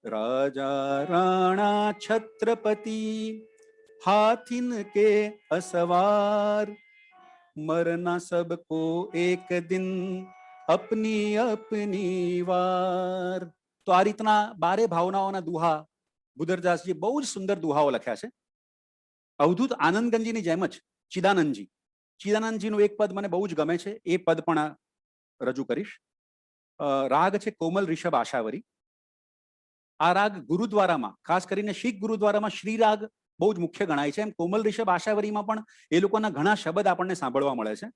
B: राजा राणा छत्रपति, हाथिन के असवार, मरना सबको एक दिन अपनी अपनी વાર. તો આ રીતના બારે ભાવનાઓના દુહા બુધરદાસજી બહુ જ સુંદર દુહાઓ લખ્યા છે. અવધૂત આનંદગંજીની જેમ જ ચિદાનંદજીનું એક પદ મને બહુ જ ગમે છે, એ પદ પણ રજૂ કરીશ. રાગ છે કોમલ ઋષભ આશાવરી. આ રાગ ગુરુદ્વારામાં, ખાસ કરીને શીખ ગુરુદ્વારામાં શ્રી રાગ બહુ જ મુખ્ય ગણાય છે. એમ કોમલ ઋષભ આશાવરીમાં પણ એ લોકોના ઘણા શબ્દ આપણને સાંભળવા મળે છે.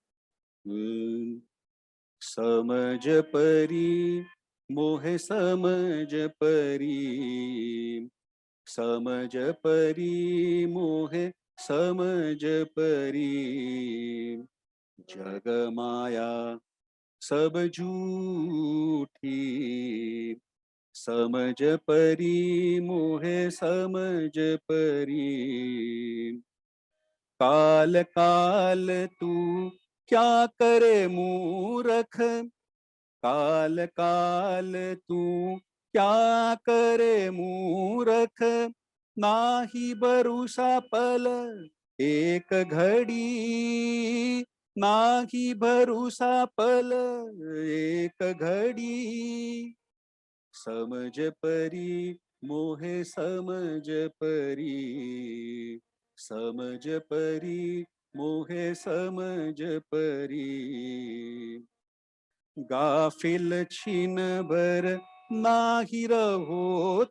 B: સમજ પરી મોહે સમજ પરી, સમજ પરી મોહે સમજ પરી, જગ માયા સબ ઝૂઠી, સમજ પરી મોહે સમજ પરી, કાલ કાલ તું क्या करे मूरख, काल काल તું क्या करे मूरख, नाही भरोसा पल एक घड़ी, नाही भरोसा पल एक घड़ी, समझ परी मोहे समझ परी, समझ परी मोहे समझ परी, गाफिल छीन भर नाही रहो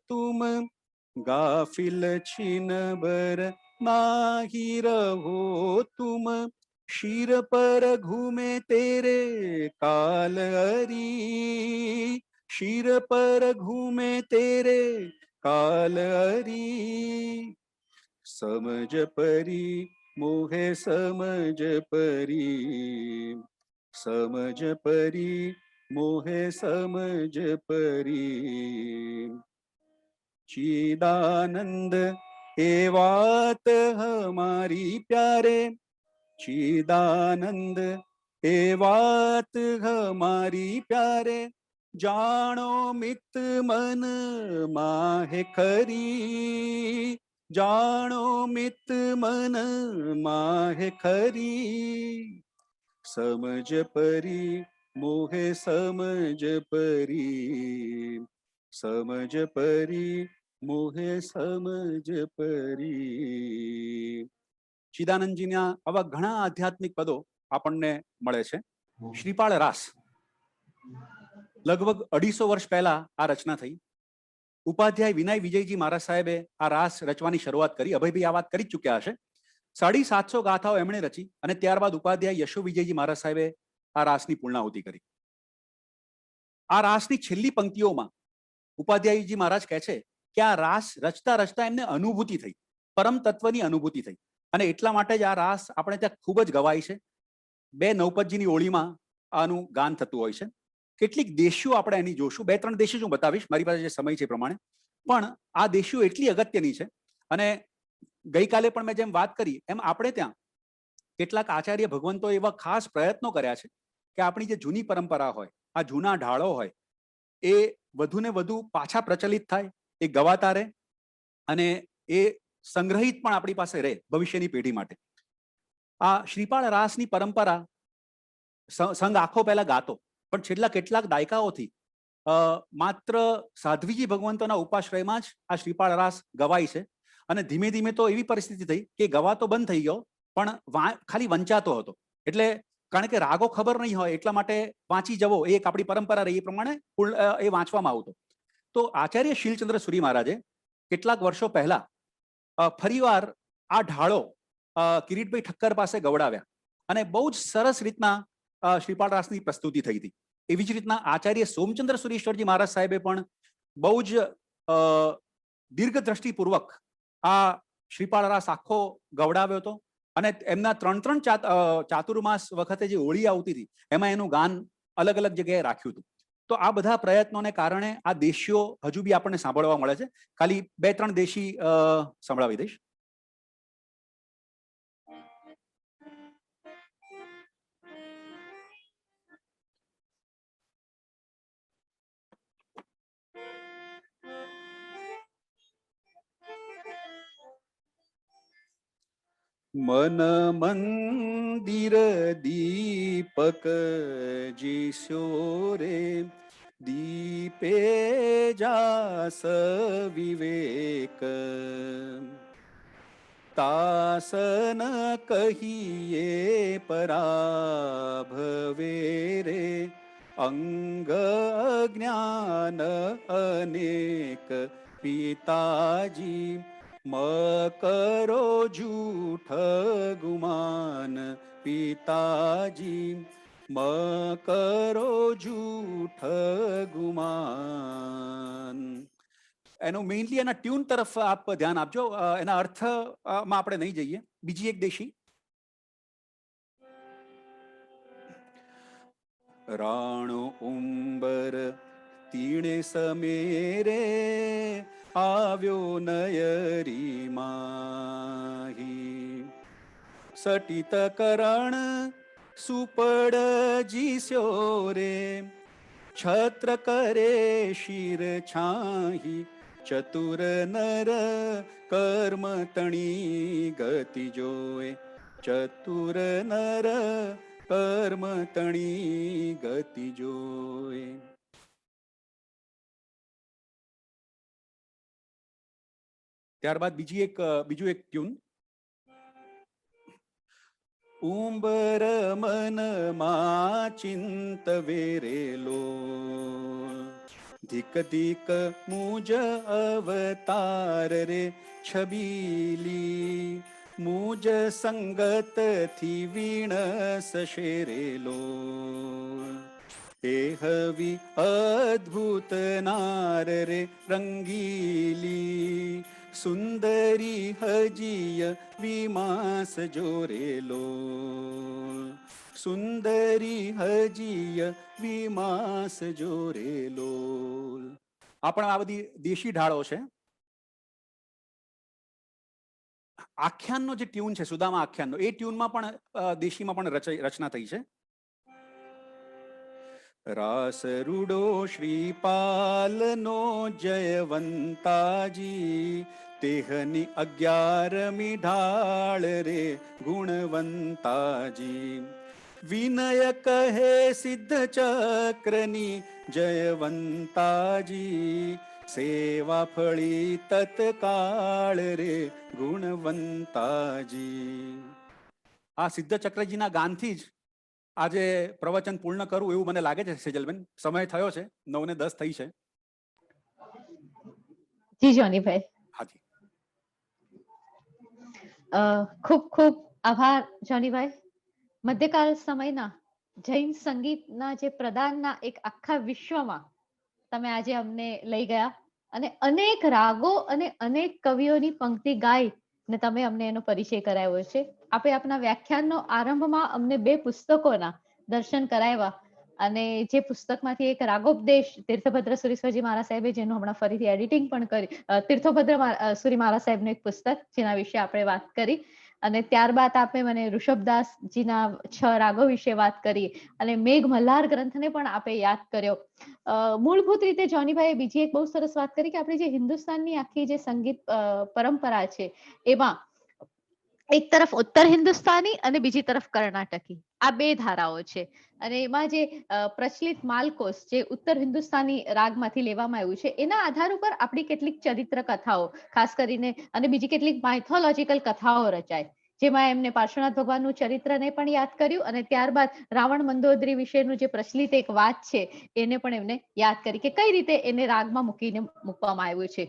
B: तुम, गाफिल छीन भर नाही रहो तुम, शीर पर घूमे तेरे काल हरी, शीर पर घूमे तेरे काल हरी, समझ परी मोहे समझ परी, समझ परी मोहे समझ परी, चिदानंद ए बात हमारी प्यारे, चिदानंद ए बात हमारी प्यारे, जानो मित मन माहे खरी, जानो मित मन माहे खरी, समझ परी मोहे समझ परी, समझ परी મોહે સમજ પરી. ચિદાનંદજીના આવા ઘણા આધ્યાત્મિક પદો આપણને મળે છે. શ્રીપાળ રાસ લગભગ 250 વર્ષ પહેલા આ રચના થઈ. ઉપાધ્યાય વિનય વિજયજી મહારાજ સાહેબે આ રાસ રચવાની શરૂઆત કરી. અભયભાઈ આ વાત કરી ચૂક્યા હશે. 750 ગાથાઓ એમણે રચી અને ત્યારબાદ ઉપાધ્યાય યશુ વિજયજી મહારાજ સાહેબે આ રાસની પૂર્ણાહુતિ કરી. આ રાસની છેલ્લી પંક્તિઓમાં ઉપાધ્યાયજી મહારાજ કહે છે કે આ રાસ રચતા રચતા એમને અનુભૂતિ થઈ, પરમ તત્વની અનુભૂતિ થઈ, અને એટલા માટે જ આ રાસ આપણે ત્યાં ખૂબ જ ગવાય છે. 2 નવપદજીની ઓળીમાં આનું ગાન થતું હોય છે. કેટલીક દેશીઓ આપણે એની જોશું. 2-3 દેશી હું બતાવીશ, મારી પાસે જે સમય છે પ્રમાણે. પણ આ દેશીઓ એટલી અગત્યની છે. અને ગઈકાલે પણ મેં જેમ વાત કરી એમ આપણે ત્યાં કેટલાક આચાર્ય ભગવંતો એવા ખાસ પ્રયત્નો કર્યા છે કે આપણી જે જૂની પરંપરા હોય, આ જૂના ઢાળો હોય, એ વધુ ને વધુ પાછા પ્રચલિત થાય, એ ગવાતા રહે અને એ સંગ્રહિત પણ આપણી પાસે રહે ભવિષ્યની પેઢી માટે. આ શ્રીપાળ રાસની પરંપરા સંઘ આખો પહેલા ગાતો, પણ છેલ્લા કેટલાક દાયકાઓથી માત્ર સાધ્વીજી ભગવંતોના ઉપાશ્રયમાં જ આ શ્રીપાળ રાસ ગવાય છે. અને ધીમે ધીમે તો એવી પરિસ્થિતિ થઈ કે ગવાતો બંધ થઈ ગયો, પણ ખાલી વંચાતો હતો. એટલે કારણ કે રાગો ખબર નહીં હોય એટલા માટે વાંચી જવો એ એક આપણી પરંપરા રહી, એ પ્રમાણે એ વાંચવામાં આવતો. તો આચાર્ય શીલચંદ્ર સુરી મહારાજે કેટલાક વર્ષો પહેલા ફરીવાર આ ઢાળો કિરીટભાઈ ઠક્કર પાસે ગવડાવ્યા અને બહુ જ સરસ રીતના શ્રીપાળ રાસની પ્રસ્તુતિ થઈ હતી. એવી જ રીતના આચાર્ય સોમચંદ્ર સુરીશ્વરજી મહારાજ સાહેબે પણ બહુ જ દીર્ઘ દ્રષ્ટિપૂર્વક આ શ્રીપાળ રાસ આખો ગવડાવ્યો હતો. અને એમના 3 ચાતુર્માસ વખતે જે હોળી આવતી હતી એમાં એનું ગાન અલગ અલગ જગ્યાએ રાખ્યું હતું. તો આ બધા પ્રયત્નોને કારણે આ દેશીઓ હજુ બી આપણને સાંભળવા મળે છે. ખાલી 2-3 દેશી સંભળાવી દઈશ. મન મંદિર દીપક જીસ્યો રે, દીપે જાસ વિવેક, તાસન કહીએ પરાભવે રે, અંગ જ્ઞાન અનેક પિતાજી, મકરો જૂઠ ગુમાન પિતાજી, મકરો જૂઠ ગુમાન. એનું મેઇનલી એના ટ્યુન તરફ આપ ધ્યાન આપજો, એના અર્થમાં આપણે નહીં જઈએ. બીજી એક દેશી. રાણો ઉંબર તીણે સમેરે, આવ્યો નયરી માહી, સટિત કરણ સુપડ જીસ્યો રે, છત્ર કરે શિર છાહી, ચતુર નર કર્મ તણી ગતિ જોએ, ચતુર નર કર્મ તણી ગતિ જોએ. ત્યારબાદ બીજું એક ટ્યુન. ઉંબર મનમાં ચિંત વેરેલો, ધિક ધિક મુજ અવતાર રે છબીલી, મુજ સંગત થી વીણસ શેરેલો, એ હવી અદ્ભુત નાર રે રંગીલી, સુંદરી હજીય વિમાસ જોરેલો, સુંદરી હજીય વિમાસ જોરેલો. આ પણ આ બધી દેશી ઢાળો છે. આખ્યાનનો જે ટ્યુન છે, સુદામા આખ્યાનનો, એ ટ્યુનમાં પણ દેશીમાં પણ રચના થઈ છે. રાસ રૂડો શ્રીપાલનો જયવંતાજી, તેહની 11મી ઢાળ રે ગુણવંતાજી, વિનય કહે સિદ્ધ ચક્રની જયવંતાજી, સેવા ફળી તત્કાળ રે ગુણવંતાજી. આ સિદ્ધ ચક્રજીના ગાનથી જ આજે પ્રવચન પૂર્ણ કરવું એવું મને લાગે છે સેજલબેન. સમય થયો છે, 9:10 થઈ છે.
A: જી જોનીભાઈ.
B: હાજી.
A: ખૂબ ખૂબ આભાર જોનીભાઈ. મધ્યકાલ સમયના જૈન સંગીતના જે પ્રદાનના એક આખા વિશ્વમાં તમે આજે અમને લઈ ગયા અને અનેક રાગો અને અનેક કવિઓની પંક્તિ ગાઈ ને તમે અમને એનો પરિચય કરાવ્યો છે. આપે આપના વ્યાખ્યાનનો આરંભમાં અમને 2 પુસ્તકોના દર્શન કરાવ્યા અને જે પુસ્તકમાંથી એક રાગોપદેશ તીર્થભદ્ર સુરીશ્વરજી મહારાજ સાહેબે, જેનું હમણાં ફરીથી એડિટિંગ પણ કરી, તીર્થભદ્ર સુરી મહારાજ સાહેબનું એક પુસ્તક જેના વિશે આપણે વાત કરી, અને ત્યારબાદ આપે મને ઋષભદાસજીના 6 રાગો વિશે વાત કરી અને મેઘ મલ્હાર ગ્રંથને પણ આપે યાદ કર્યો. મૂળભૂત રીતે જોનીભાઈએ બીજી એક બહુ સરસ વાત કરી કે આપણી જે હિન્દુસ્તાનની આખી જે સંગીત પરંપરા છે એમાં એક તરફ ઉત્તર હિન્દુસ્તાની અને બીજી તરફ કર્ણાટકી, આ 2 ધારાઓ છે. અને એમાં જે પ્રચલિત માલકોસ જે ઉત્તર હિન્દુસ્તાની રાગમાંથી લેવામાં આવ્યું છે, એના આધાર ઉપર આપણી કેટલીક ચરિત્ર કથાઓ ખાસ કરીને અને બીજી કેટલીક માઇથોલોજીકલ કથાઓ રચાય, જેમાં એમને પાર્શ્વનાથ ભગવાનનું ચરિત્રને પણ યાદ કર્યું અને ત્યારબાદ રાવણ મંદોદરી વિશેનું જે પ્રચલિત એક વાત છે એને પણ એમને યાદ કરી કે કઈ રીતે એને રાગમાં મૂકવામાં આવ્યું છે.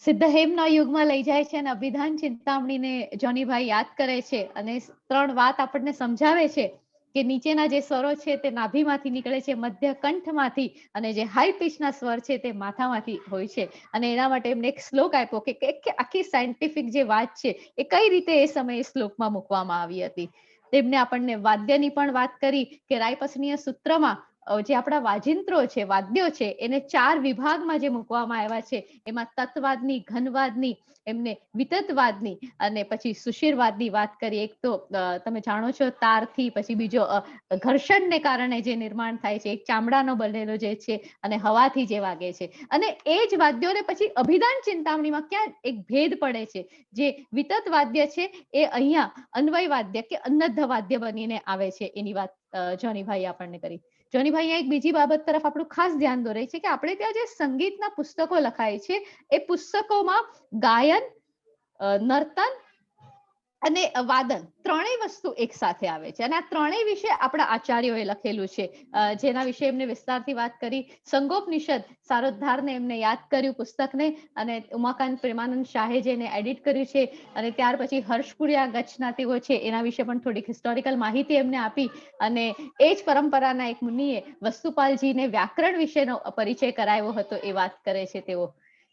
A: સિદ્ધહેમના યુગમાં લઈ જાય છે અને અભિધાન ચિંતામણીને જોનીભાઈ યાદ કરે છે અને 3 વાત આપણને સમજાવે છે કે નીચેના જે સ્વરો છે તે નાભીમાંથી નીકળે છે, મધ્ય કંઠમાંથી, અને જે હાઈ પિચના સ્વર છે તે માથામાંથી હોય છે. અને એના માટે એમને એક શ્લોક આપ્યો કે આખી સાયન્ટિફિક જે વાત છે એ કઈ રીતે એ સમયે શ્લોકમાં મૂકવામાં આવી હતી. તેમને આપણને વાદ્યની પણ વાત કરી કે રાયપસનીય સૂત્રમાં જે આપણા વાજિંત્રો છે, વાદ્યો છે, એને 4 વિભાગમાં જે મૂકવામાં આવ્યા છે, એમાં તત્વાદની, ઘનવાદની, એમને વિતતવાદની અને પછી સુશીરવાદની વાત કરીએ. એક તો તમે જાણો છો તારથી, પછી બીજો ઘર્ષણને કારણે જે નિર્માણ થાય છે, એક ચામડાનો બનેલો જે છે અને હવાથી જે વાગે છે. અને એ જ વાદ્યોને પછી અભિધાન ચિંતામણીમાં ક્યાં એક ભેદ પડે છે. જે વિતત વાદ્ય છે એ અહીંયા અન્વય વાદ્ય કે અન્નદ્ધ વાદ્ય બનીને આવે છે. એની વાત જોનીભાઈ આપણને કરી. જોનીભાઈ એક બીજી બાબત તરફ આપણું ખાસ ધ્યાન દોરે છે કે આપણે ત્યાં જે સંગીતના પુસ્તકો લખાય છે એ પુસ્તકોમાં ગાયન, નર્તન અને વાદન ત્રણેય વસ્તુ એક સાથે આવે છે. અને આ ત્રણેય વિશે આપણા આચાર્યોએ લખેલું છે, જેના વિશે એમને વિસ્તારથી વાત કરી. સંગોપનિષદ સારોદ્ધારને એમને યાદ કર્યું પુસ્તકને, અને ઉમાકાંત પ્રેમાનંદ શાહે જેને એડિટ કર્યું છે. અને ત્યાર પછી હર્ષપુરિયા ગચ્છના તેઓ છે, એના વિશે પણ થોડીક હિસ્ટોરિકલ માહિતી એમને આપી. અને એ જ પરંપરાના એક મુનિએ વસ્તુપાલજીને વ્યાકરણ વિશેનો પરિચય કરાવ્યો હતો, એ વાત કરે છે તેઓ.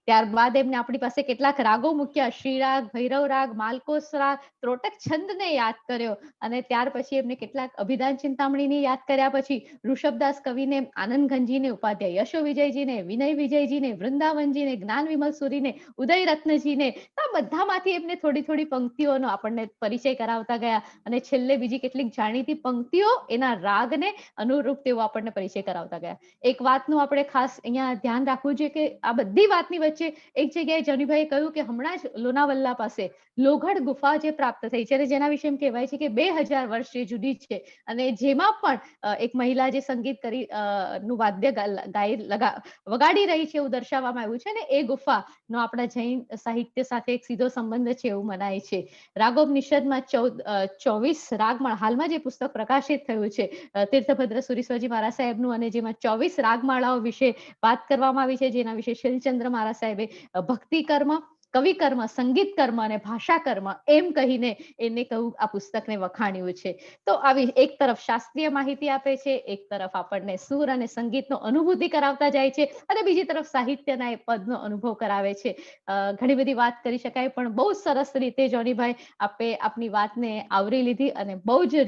A: ત્યારબાદ એમને આપણી પાસે કેટલાક રાગો મૂક્યા, શ્રીરાગ, ભૈરવ રાગ, માલકોસ રાગ, ત્રોટક છંદને યાદ કર્યો. અને ત્યાર પછી એમને કેટલાક અભિધાન ચિંતામણીને યાદ કર્યા પછી ઋષભદાસ કવિને, આનંદ ઘનજીને, ઉપાધ્યાય યશો વિજયજીને, વિનય વિજયજીને, વૃંદાવનજીને, જ્ઞાન વિમલ સુરીને, ઉદય રત્નજીને, આ બધામાંથી એમને થોડી થોડી પંક્તિઓનો આપણને પરિચય કરાવતા ગયા. અને છેલ્લે બીજી કેટલીક જાણીતી પંક્તિઓ, એના રાગને અનુરૂપ તેઓ આપણને પરિચય કરાવતા ગયા. એક વાતનું આપણે ખાસ અહીંયા ધ્યાન રાખવું જોઈએ કે આ બધી વાતની વચ્ચે એક જગ્યાએ જનીભાઈએ કહ્યું કે હમણાં જ લોનાવલ્લા પાસે લોહગઢ ગુફા જે પ્રાપ્ત થઈ છે, જેના વિશે એમ કહેવાય છે કે 2000 વર્ષ જે જૂની છે, અને જેમાં પણ એક મહિલા જે સંગીત કરી નું વાદ્ય વગાડી રહી છે એવું દર્શાવવામાં આવ્યું છે. ને એ ગુફાનો આપણા જૈન સાહિત્ય સાથે એક સીધો સંબંધ છે એવું મનાય છે. રાગોપનિષદમાં 24 રાગમાળા, હાલમાં જે પુસ્તક પ્રકાશિત થયું છે તીર્થભદ્ર સુરીશ્વરજી મહારાજ સાહેબનું, અને જેમાં 24 રાગમાળાઓ વિશે વાત કરવામાં આવી છે, જેના વિશે શૈલચંદ્ર મહારાજ સાહેબે ભક્તિ કર્મ, કવિ કર્મ, સંગીત કર્મ અને ભાષા કર્મ એમ કહીને એને કહ્યું આ પુસ્તકને વખાણ્યું છે. તો આવી એક તરફ શાસ્ત્રીય માહિતી આપે છે, એક તરફ આપણને સુર અને સંગીતનો અનુભૂતિ કરાવતા જાય છે, અને બીજી તરફ સાહિત્યના એ પદનો અનુભવ કરાવે છે. ઘણી બધી વાત કરી શકાય, પણ બહુ સરસ રીતે જોનીભાઈ આપે આપની વાતને આવરી લીધી, અને બહુ જ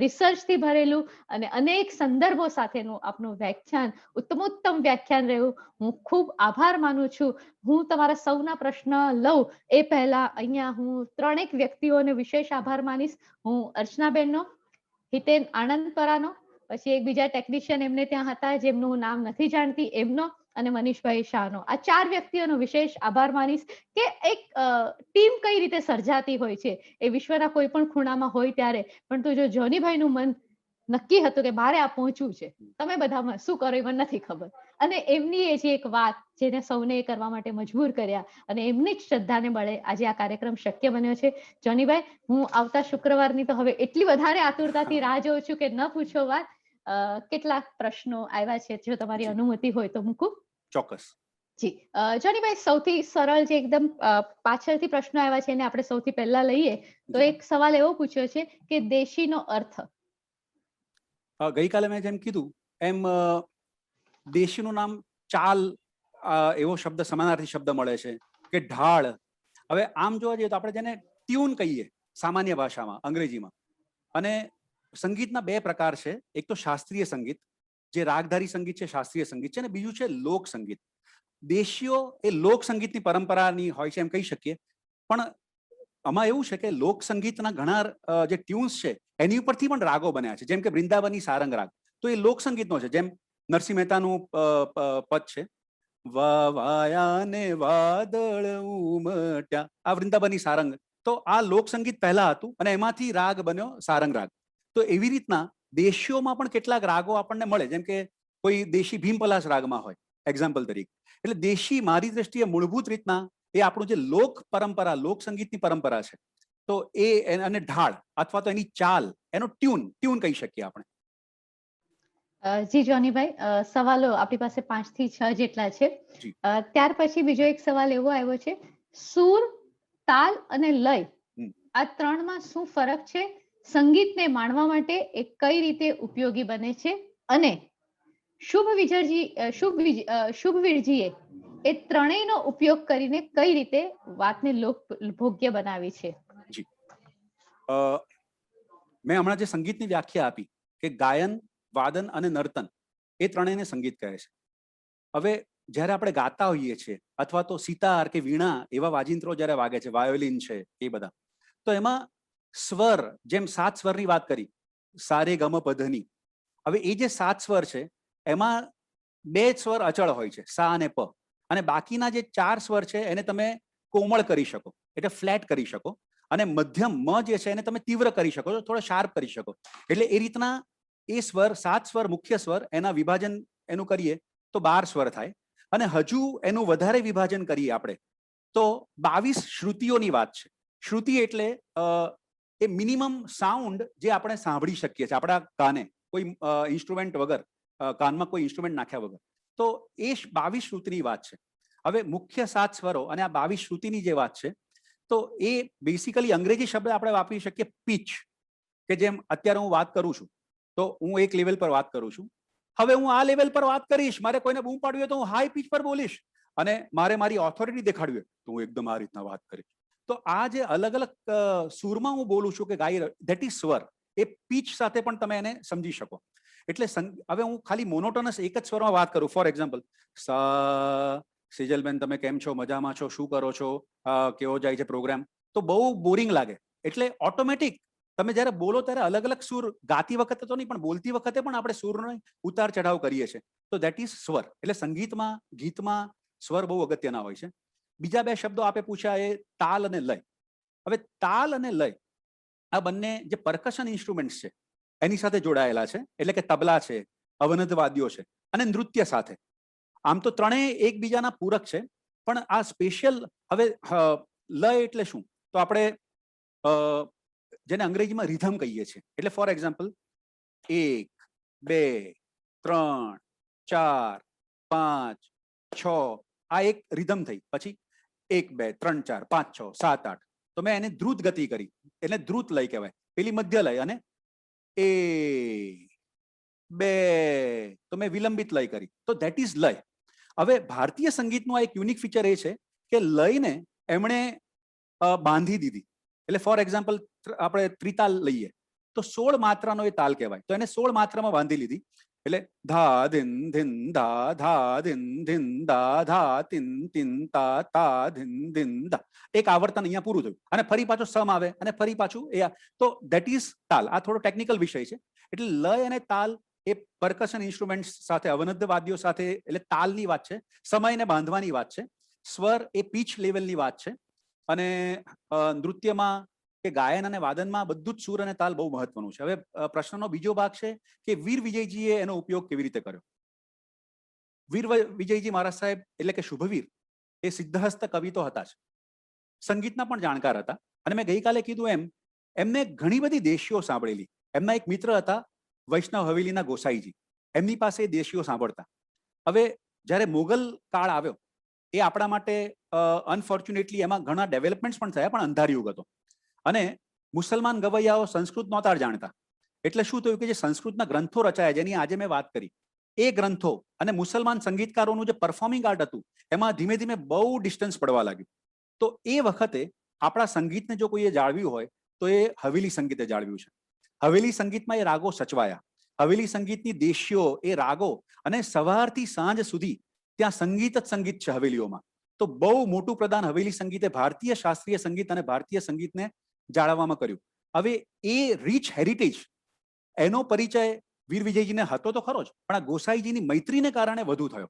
A: રિસર્ચથી ભરેલું અને અનેક સંદર્ભો સાથેનું આપનું વ્યાખ્યાન ઉત્તમોત્તમ વ્યાખ્યાન રહ્યું. હું ખૂબ આભાર માનું છું. હું તમારા સૌના પ્રશ્ન લઉં એ પહેલા અહીંયા હું ત્રણેક વ્યક્તિઓને વિશેષ આભાર માનીશ. હું અર્ચનાબેનનો, હિતેન આનંદપરાનો, પછી એક બીજા ટેકનિશિયન એમને ત્યાં હતા જેમનું હું નામ નથી જાણતી એમનો, અને મનીષભાઈ શાહનો. આ 4 વ્યક્તિઓનો વિશેષ આભાર માનીશ કે એક ટીમ કઈ રીતે સર્જાતી હોય છે એ વિશ્વના કોઈ પણ ખૂણામાં હોય ત્યારે. પણ જો જોનીભાઈનું મન નક્કી હતું કે મારે આ પહોંચવું છે, તમે બધા શું કરો એ મને નથી ખબર, અને એમની એ જે એક વાત જેને સૌને એ કરવા માટે મજબૂર કર્યા, અને એમની જ શ્રદ્ધાને બળે આજે આ કાર્યક્રમ શક્ય બન્યો છે. જોનીભાઈ, હું આવતા શુક્રવારની તો હવે એટલી વધારે આતુરતાથી રાહ જોઉં છું કે ન પૂછો વાત. કેટલાક પ્રશ્નો આવ્યા છે, જો તમારી અનુમતિ હોય તો મૂકું?
B: ચોક્કસ.
A: જી જોનીભાઈ, સૌથી સરળ જે એકદમ પાછળથી પ્રશ્નો આવ્યા છે એને આપણે સૌથી પહેલા લઈએ તો એક સવાલ એવો પૂછ્યો છે કે દેશીનો અર્થ.
B: ગઈકાલે મેં જેમ કીધું એમ દેશીનું નામ ચાલ એવો શબ્દ, સમાનાર્થી શબ્દ મળે છે, કે ઢાળ. હવે આમ જોવા જઈએ તો આપણે જેને ટ્યુન કહીએ સામાન્ય ભાષામાં, અંગ્રેજીમાં. અને સંગીતના 2 પ્રકાર છે. એક તો શાસ્ત્રીય સંગીત, જે રાગધારી સંગીત છે, શાસ્ત્રીય સંગીત છે, અને બીજું છે લોક સંગીત. દેશીઓ એ લોક સંગીતની પરંપરાની હોય છે એમ કહી શકીએ. પણ આમાં એવું છે કે લોક સંગીતના ઘણા જે ટ્યુન્સ છે એની ઉપરથી પણ રાગો બન્યા છે, જેમ કે વૃંદાવની સારંગ રાગ, તો એ લોક સંગીતનો છે. જેમ નરસિંહ મહેતાનું પદ છે, વાયા ને વાદળ ઉમટ્યા, આ વૃંદાવની સારંગ. તો આ લોક સંગીત પહેલા હતું અને એમાંથી રાગ બન્યો સારંગ રાગ. તો એવી રીતના દેશીઓમાં પણ કેટલાક રાગો આપણને મળે, જેમ કે કોઈ દેશી ભીમપલાસ રાગમાં હોય એક્ઝામ્પલ તરીકે. એટલે દેશી મારી દ્રષ્ટિએ મૂળભૂત રીતના એ આપણું જે લોક પરંપરા, લોક સંગીતની પરંપરા છે, તો એ અને ઢાળ અથવા તો એની ચાલ, એનો ટ્યુન કહી શકીએ આપણે.
A: જી જોનીભાઈ, સવાલો આપણી પાસે 5 થી 6 જેટલા છે. ત્યાર પછી બીજો એક સવાલ એવો આવ્યો છે, સૂર, તાલ અને લય આ ત્રણમાં શું ફરક છે? સંગીતને માણવા માટે એ કઈ રીતે ઉપયોગી બને છે? અને શુભવીરજીએ એ ત્રણેયનો ઉપયોગ કરીને કઈ રીતે વાતને લોકભોગ્ય બનાવી છે?
B: જી, મેં હમણાં જે સંગીતની વ્યાખ્યા આપી કે ગાયન, વાદન અને નર્તન એ ત્રણેયને સંગીત કહે છે. હવે જ્યારે આપણે ગાતા હોઈએ છીએ અથવા તો સિતાર કે વીણા એવા વાજિંત્રો જ્યારે વાગે છે, વાયોલિન છે એ બધા, તો એમાં સ્વર, જેમ 7 સ્વરની વાત કરી, સારે ગમ પધની, હવે એ જે 7 સ્વર છે એમાં 2 સ્વર અચળ હોય છે, સા અને પ, અને બાકીના જે 4 સ્વર છે એને તમે કોમળ કરી શકો, એટલે ફ્લેટ કરી શકો, અને મધ્યમ મ જે છે એને તમે તીવ્ર કરી શકો છો, થોડો શાર્પ કરી શકો. એટલે એ રીતના એ સ્વર, 7 સ્વર મુખ્ય સ્વર, એના વિભાજન એનું કરીએ તો 12 સ્વર થાય. અને હજુ એનું વધારે વિભાજન કરીએ આપણે તો 22 શ્રુતિઓની વાત છે. શ્રુતિ એટલે એ મિનિમમ સાઉન્ડ જે આપણે સાંભળી શકીએ છીએ આપણા કાને, કોઈ ઇન્સ્ટ્રુમેન્ટ વગર, કાનમાં કોઈ ઇન્સ્ટ્રુમેન્ટ નાખ્યા વગર. તો એ 22 શ્રુતિની વાત છે. હવે મુખ્ય 7 સ્વરો અને આ 22 શ્રુતિની જે વાત છે, તો એ બેસિકલી અંગ્રેજી શબ્દ આપણે વાપરી શકીએ પીચ, કે જેમ અત્યારે હું વાત કરું છું તો હું એક લેવલ પર વાત કરું છું. હવે હું આ લેવલ પર વાત કરીશ, મારે કોઈને બૂમ પાડવી હોય તો હું હાઈ પીચ પર બોલીશ, અને મારે મારી ઓથોરિટી દેખાડવી હોય તો હું એકદમ આ રીતના વાત કરીશ. તો આ જે અલગ અલગ સૂરમાં હું બોલું છું કે ગાઈ, ધેટ ઇઝ સ્વર. એ પીચ સાથે પણ તમે એને સમજી શકો. એટલે હવે હું ખાલી મોનોટોનસ એક જ સ્વરમાં વાત કરું, ફોર એક્ઝામ્પલ, સા, સેજલબેન તમે કેમ છો, મજામાં છો, શું કરો છો, કેવો જાય છે પ્રોગ્રામ, તો બહુ બોરિંગ લાગે. એટલે ઓટોમેટિક તમે જ્યારે બોલો ત્યારે અલગ અલગ સૂર, ગાતી વખતે તો નહીં પણ બોલતી વખતે પણ આપણે સૂરનો ઉતાર ચઢાવ કરીએ છીએ. તો ધેટ ઇઝ સ્વર. એટલે સંગીતમાં, ગીતમાં સ્વર બહુ અગત્યના હોય છે. બીજા 2 શબ્દો આપે પૂછ્યા એ તાલ અને લય. હવે તાલ અને લય આ બંને જે પરકશન ઇન્સ્ટ્રુમેન્ટ્સ છે એની સાથે જોડાયેલા છે, એટલે કે તબલા છે, અવનદ વાદ્યો છે અને નૃત્ય સાથે. આમ તો ત્રણેય એકબીજાના પૂરક છે, પણ આ સ્પેશિયલ, હવે લય એટલે શું, તો આપણે જેને અંગ્રેજીમાં રિધમ કહીએ છીએ. એટલે ફોર એક્ઝામ્પલ 1, 2, 3, 4, 5, 6, આ એક રિધમ થઈ. પછી 1, 2, 3, 4, 5, 6, 7, 8, તો મેં એને દ્રુત ગતિ કરી, એને દ્રુત લય કહેવાય. પેલી મધ્ય લય, અને 1, 2, તો મેં વિલંબિત લય કરી, તો ધેટ ઇઝ લય. હવે ભારતીય સંગીતનું આ એક યુનિક ફીચર એ છે કે લયને એમણે બાંધી દીધી. એટલે ફોર એક્ઝામ્પલ આપણે ત્રિતાલ લઈએ તો 16 માત્રાનો એ તાલ કહેવાય, તો એને 16 માત્રામાં બાંધી લીધી. એટલે ધા ધીન ધીન ધા, ધા ધીન ધીન ધા, ધા તીન તીન તા, તા ધીન ધીન ધા. એક આવર્તન અહીંયા પૂરું થયું, અને ફરી પાછું સમ આવે, અને ફરી પાછું એ. તો ધેટ ઇઝ તાલ. આ થોડો ટેકનિકલ વિષય છે. એટલે લય અને તાલ એ પરકશન ઇન્સ્ટ્રુમેન્ટ્સ સાથે, અવનદ્ય વાદ્યો સાથે, એટલે તાલની વાત છે, સમયને બાંધવાની વાત છે. સ્વર એ પીચ લેવલની વાત છે. અને નૃત્યમાં કે ગાયન અને વાદનમાં બધું જ સૂર અને તાલ બહુ મહત્વનું છે. હવે પ્રશ્નનો બીજો ભાગ છે કે વીર વિજયજીએ એનો ઉપયોગ કેવી રીતે કર્યો. વીર વિજયજી મહારાજ સાહેબ એટલે કે શુભવીર એ સિદ્ધહસ્ત કવિ તો હતા જ, સંગીતના પણ જાણકાર હતા. અને મેં ગઈકાલે કીધું એમ, એમને ઘણી બધી દેશીઓ સાંભળેલી. એમના એક મિત્ર હતા વૈષ્ણવ હવેલીના ગોસાઈજી, એમની પાસે દેશીઓ સાંભળતા. હવે જ્યારે મોગલ કાળ આવ્યો એ આપણા માટે અનફોર્ચ્યુનેટલી એમાં ઘણા ડેવલપમેન્ટ્સ પણ થયા, પણ અંધાર યુગ હતો. અને મુસલમાન ગવૈયાઓ સંસ્કૃત નહોતા જાણતા. એટલે શું થયું કે જે સંસ્કૃતના ગ્રંથો રચાયા, જેની આજે મેં વાત કરી, એ ગ્રંથો અને મુસલમાન સંગીતકારોનું જે પરફોર્મિંગ આર્ટ હતું એમાં ધીમે ધીમે બહુ ડિસ્ટન્સ પડવા લાગ્યું. તો એ વખતે આપણા સંગીતને જો કોઈએ જાળવ્યું હોય તો એ હવેલી સંગીતે જાળવ્યું છે. હવેલી સંગીતમાં એ રાગો સચવાયા, હવેલી સંગીતની દેશીઓ, એ રાગો, અને સવારથી સાંજ સુધી ત્યાં સંગીત જ સંગીત છે હવેલીઓમાં. તો બહુ મોટું પ્રદાન હવેલી સંગીતે ભારતીય શાસ્ત્રીય સંગીત અને ભારતીય સંગીતને જાળવવામાં કર્યું. હવે એ રીચ હેરિટેજ, એનો પરિચય વીર વિજયજીને હતો તો ખરો જ, પણ આ ગોસાઈજીની મૈત્રીને કારણે વધુ થયો.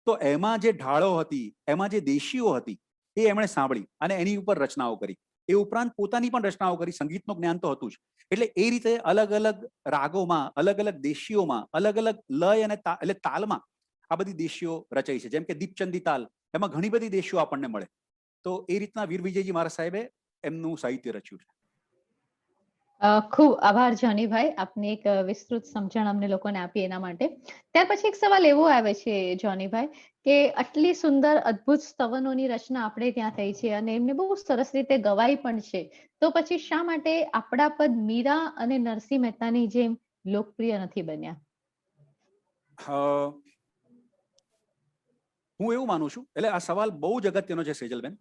B: તો એમાં જે ઢાળો હતી, એમાં જે દેશીઓ હતી, એ એમણે સાંભળી અને એની ઉપર રચનાઓ કરી. એ ઉપરાંત પોતાની પણ રચનાઓ કરી. સંગીતનું જ્ઞાન તો હતું જ. એટલે એ રીતે અલગ અલગ રાગોમાં, અલગ અલગ દેશીઓમાં, અલગ અલગ લય અને એટલે તાલમાં આ બધી દેશીઓ રચાઈ છે. જેમ કે દીપચંદી તાલ, એમાં ઘણી બધી દેશીઓ આપણને મળે. તો એ રીતના વીર વિજયજી મહારાજ સાહેબે એમનું સાહિત્ય રચ્યું છે.
A: ખૂબ આભાર જોનીભાઈ, આપને એક વિસ્તૃત સમજણ અમને લોકોને આપી એના માટે. ત્યાર પછી એક સવાલ એવો આવે છે જોનીભાઈ, કે આટલી સુંદર અદ્ભુત સ્તવનોની રચના આપણે ત્યાં થઈ છે અને એમને બહુ સરસ રીતે ગવાઈ પણ છે, તો પછી શા માટે આપણા પદ મીરા અને નરસિંહ મહેતાની જેમ લોકપ્રિય નથી બન્યા?
B: હું એવું માનું છું, એટલે આ સવાલ બહુ જ અગત્યનો છે સેજલબેન.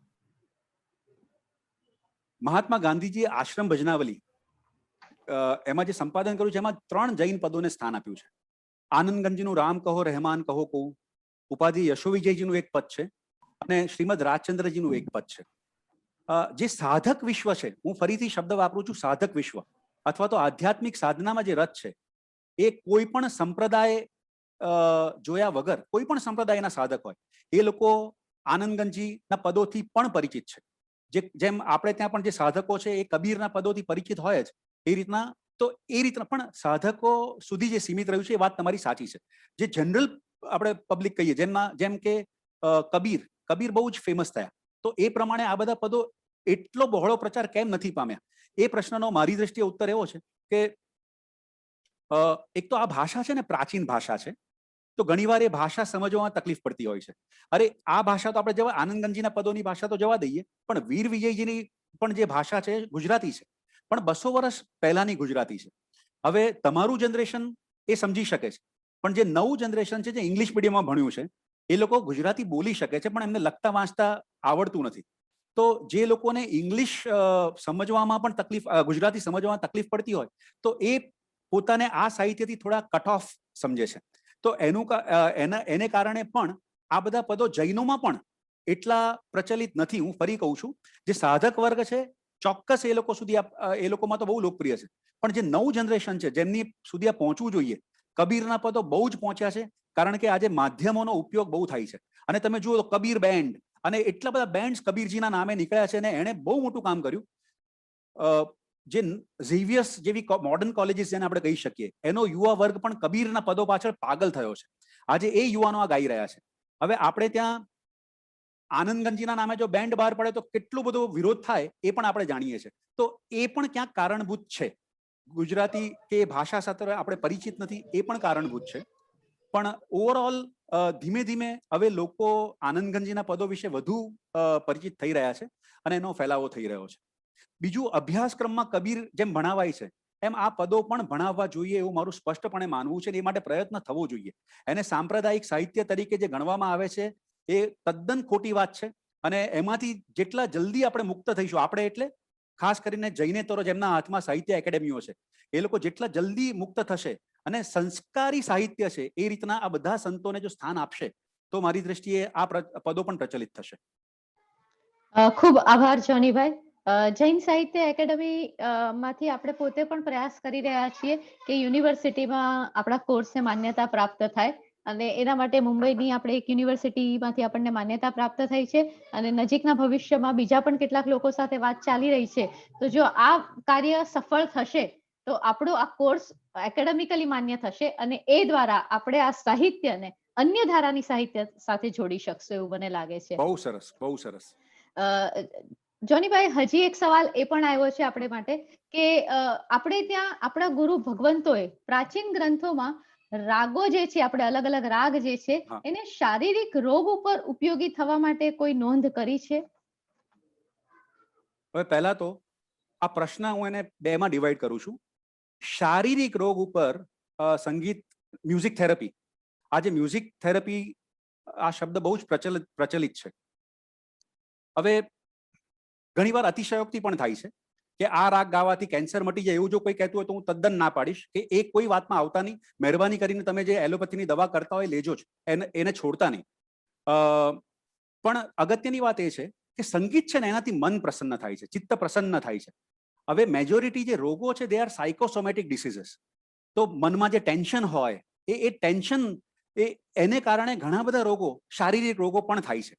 B: મહાત્મા ગાંધીજીએ આશ્રમ ભજનાવલી એમાં જે સંપાદન કર્યું છે એમાં 3 જૈન પદોને સ્થાન આપ્યું છે. આનંદગંજનું રામ કહો રહેમાન કહો કો, ઉપાધિ યશોવિજયજીનું એક પદ છે અને શ્રીમદ રાજચંદ્રજીનું એક પદ છે. જે સાધક વિશ્વ છે, હું ફરીથી શબ્દ વાપરું છું, સાધક વિશ્વ અથવા તો આધ્યાત્મિક સાધનામાં જે રસ છે, એ કોઈ પણ સંપ્રદાય જોયા વગર, કોઈ પણ સંપ્રદાયના સાધક હોય એ લોકો આનંદગંજીના પદોથી પણ પરિચિત છે. જેમ આપણે ત્યાં પણ જે સાધકો છે એ કબીરના પદોથી પરિચિત હોય જ, એ રીતના પણ સાધકો સુધી જે સીમિત રહ્યું છે એ વાત તમારી સાચી છે. જે જનરલ આપણે પબ્લિક કહીએ, જેમ કે કબીર બહુ જ ફેમસ થયા, તો એ પ્રમાણે આ બધા પદો એટલો બહોળો પ્રચાર કેમ નથી પામ્યા? એ પ્રશ્નનો મારી દ્રષ્ટિએ ઉત્તર એવો છે કે એક તો આ ભાષા છે ને પ્રાચીન ભાષા છે, તો ઘણીવાર એ ભાષા સમજવામાં તકલીફ પડતી હોય છે. અરે આ ભાષા તો આપણે જવા, આનંદગંજીના પદોની ભાષા તો જવા દઈએ, પણ વીર વિજયજીની પણ જે ભાષા છે ગુજરાતી છે, પણ 200 વર્ષ પહેલાની ગુજરાતી છે. હવે તમારું જનરેશન એ સમજી શકે છે, પણ જે નવું જનરેશન છે, જે ઇંગ્લિશ મીડિયમમાં ભણ્યું છે, એ લોકો ગુજરાતી બોલી શકે છે પણ એમને લખતા વાંચતા આવડતું નથી. તો જે લોકોને ઇંગ્લિશ સમજવામાં પણ તકલીફ, ગુજરાતી સમજવામાં તકલીફ પડતી હોય, તો એ પોતાને આ સાહિત્યથી થોડા કટ ઓફ સમજે છે. તો એને કારણે પણ આ બધા પદો જૈનોમાં પણ એટલા પ્રચલિત નથી. હું ફરી કહું છું, જે સાધક વર્ગ છે ચોક્કસ એ લોકો સુધી, એ લોકોમાં તો બહુ લોકપ્રિય છે, પણ જે નવું જનરેશન છે જેમની સુધી આ પહોંચવું જોઈએ, કબીરના પદો બહુ જ પહોંચ્યા છે, કારણ કે આજે માધ્યમોનો ઉપયોગ બહુ થાય છે. અને તમે જુઓ તો કબીર બેન્ડ અને એટલા બધા બેન્ડ્સ કબીરજીના નામે નીકળ્યા છે, અને એણે બહુ મોટું કામ કર્યું. જે ઝેવિયર્સ જેવી મોડર્ન કોલેજીસ જેને આપણે કહી શકીએ, એનો યુવા વર્ગ પણ કબીરના પદો પાછળ પાગલ થયો છે. આજે એ યુવાનો આ ગાઈ રહ્યા છે. હવે આપણે ત્યાં આનંદગંજીના નામે જો બેન્ડ બહાર પડે તો કેટલો બધો વિરોધ થાય એ પણ આપણે જાણીએ છીએ. તો એ પણ ક્યાંક કારણભૂત છે. ગુજરાતી કે ભાષા સાથે આપણે પરિચિત નથી, એ પણ કારણભૂત છે. પણ ઓવરઓલ ધીમે ધીમે હવે લોકો આનંદગંજીના પદો વિશે વધુ પરિચિત થઈ રહ્યા છે અને એનો ફેલાવો થઈ રહ્યો છે. બીજું, અભ્યાસક્રમમાં કબીર જેમ ભણાવાય છે એમ આ પદો પણ ભણાવવા જોઈએ એવું મારું સ્પષ્ટપણે માનવું છે. એ માટે પ્રયત્ન થવો જોઈએ. એને સાંપ્રદાયિક સાહિત્ય તરીકે જે ગણવામાં આવે છે એ તદ્દન ખોટી વાત છે. અને એમાંથી જેટલા જલ્દી આપણે મુક્ત થઈશું, આપણે એટલે ખાસ કરીને જૈનેતરો જેમના હાથમાં સાહિત્ય એકેડેમીઓ છે, એ લોકો જેટલા જલ્દી મુક્ત થશે અને સંસ્કારી સાહિત્ય છે એ રીતના આ બધા સંતોને જો સ્થાન આપશે, તો મારી દ્રષ્ટિએ આ પદો પણ પ્રચલિત થશે.
A: ખૂબ આભાર જોનીભાઈ. જૈન સાહિત્ય એકેડેમી માંથી આપણે પોતે પણ પ્રયાસ કરી રહ્યા છીએ કે યુનિવર્સિટીમાં આપણા કોર્સને માન્યતા પ્રાપ્ત થાય, અને એના માટે મુંબઈની આપણે એક યુનિવર્સિટીમાંથી આપણને માન્યતા પ્રાપ્ત થઈ છે, અને નજીકના ભવિષ્યમાં બીજા પણ કેટલાક લોકો સાથે વાત ચાલી રહી છે. તો જો આ કાર્ય સફળ થશે તો આપણો આ કોર્સ એકેડેમિકલી માન્ય થશે, અને એ દ્વારા આપણે આ સાહિત્યને અન્ય ધારાની સાહિત્ય સાથે જોડી શકશું એવું મને લાગે છે.
B: બહુ સરસ, બહુ સરસ.
A: જોનીભાઈ, હજી એક સવાલ એ પણ આવ્યો છે આપણે માટે કે આપણે ત્યાં આપણા ગુરુ ભગવંતોએ પ્રાચીન ગ્રંથોમાં રાગો જે છે, આપણે અલગ અલગ રાગ જે છે, એને શારીરિક રોગ ઉપર ઉપયોગી થવા માટે કોઈ નોંધ કરી છે?
B: હવે પહેલા તો આ પ્રશ્ન હું એને બેમાં ડિવાઈડ કરું છું. શારીરિક રોગ ઉપર સંગીત, મ્યુઝિક થેરપી, આજે મ્યુઝિક થેરપી આ શબ્દ બહુ જ પ્રચલિત છે. હવે ઘણીવાર અતિશયોક્તિ પણ થાય છે કે આ રાગ ગાવાથી કેન્સર મટી જાય, એવું જો કોઈ કહેતું હોય તો હું તદ્દન ના પાડીશ કે એ કોઈ વાતમાં આવતા નહીં. મહેરબાની કરીને તમે જે એલોપેથીની દવા કરતા હોય લેજો જ, એને છોડતા નહીં. પણ અગત્યની વાત એ છે કે સંગીત છે ને એનાથી મન પ્રસન્ન થાય છે, ચિત્ત પ્રસન્ન થાય છે. હવે મેજોરિટી જે રોગો છે, દે આર સાયકોસોમેટિક ડિસીઝીસ. તો મનમાં જે ટેન્શન હોય એ ટેન્શન, એને કારણે ઘણા બધા રોગો, શારીરિક રોગો પણ થાય છે.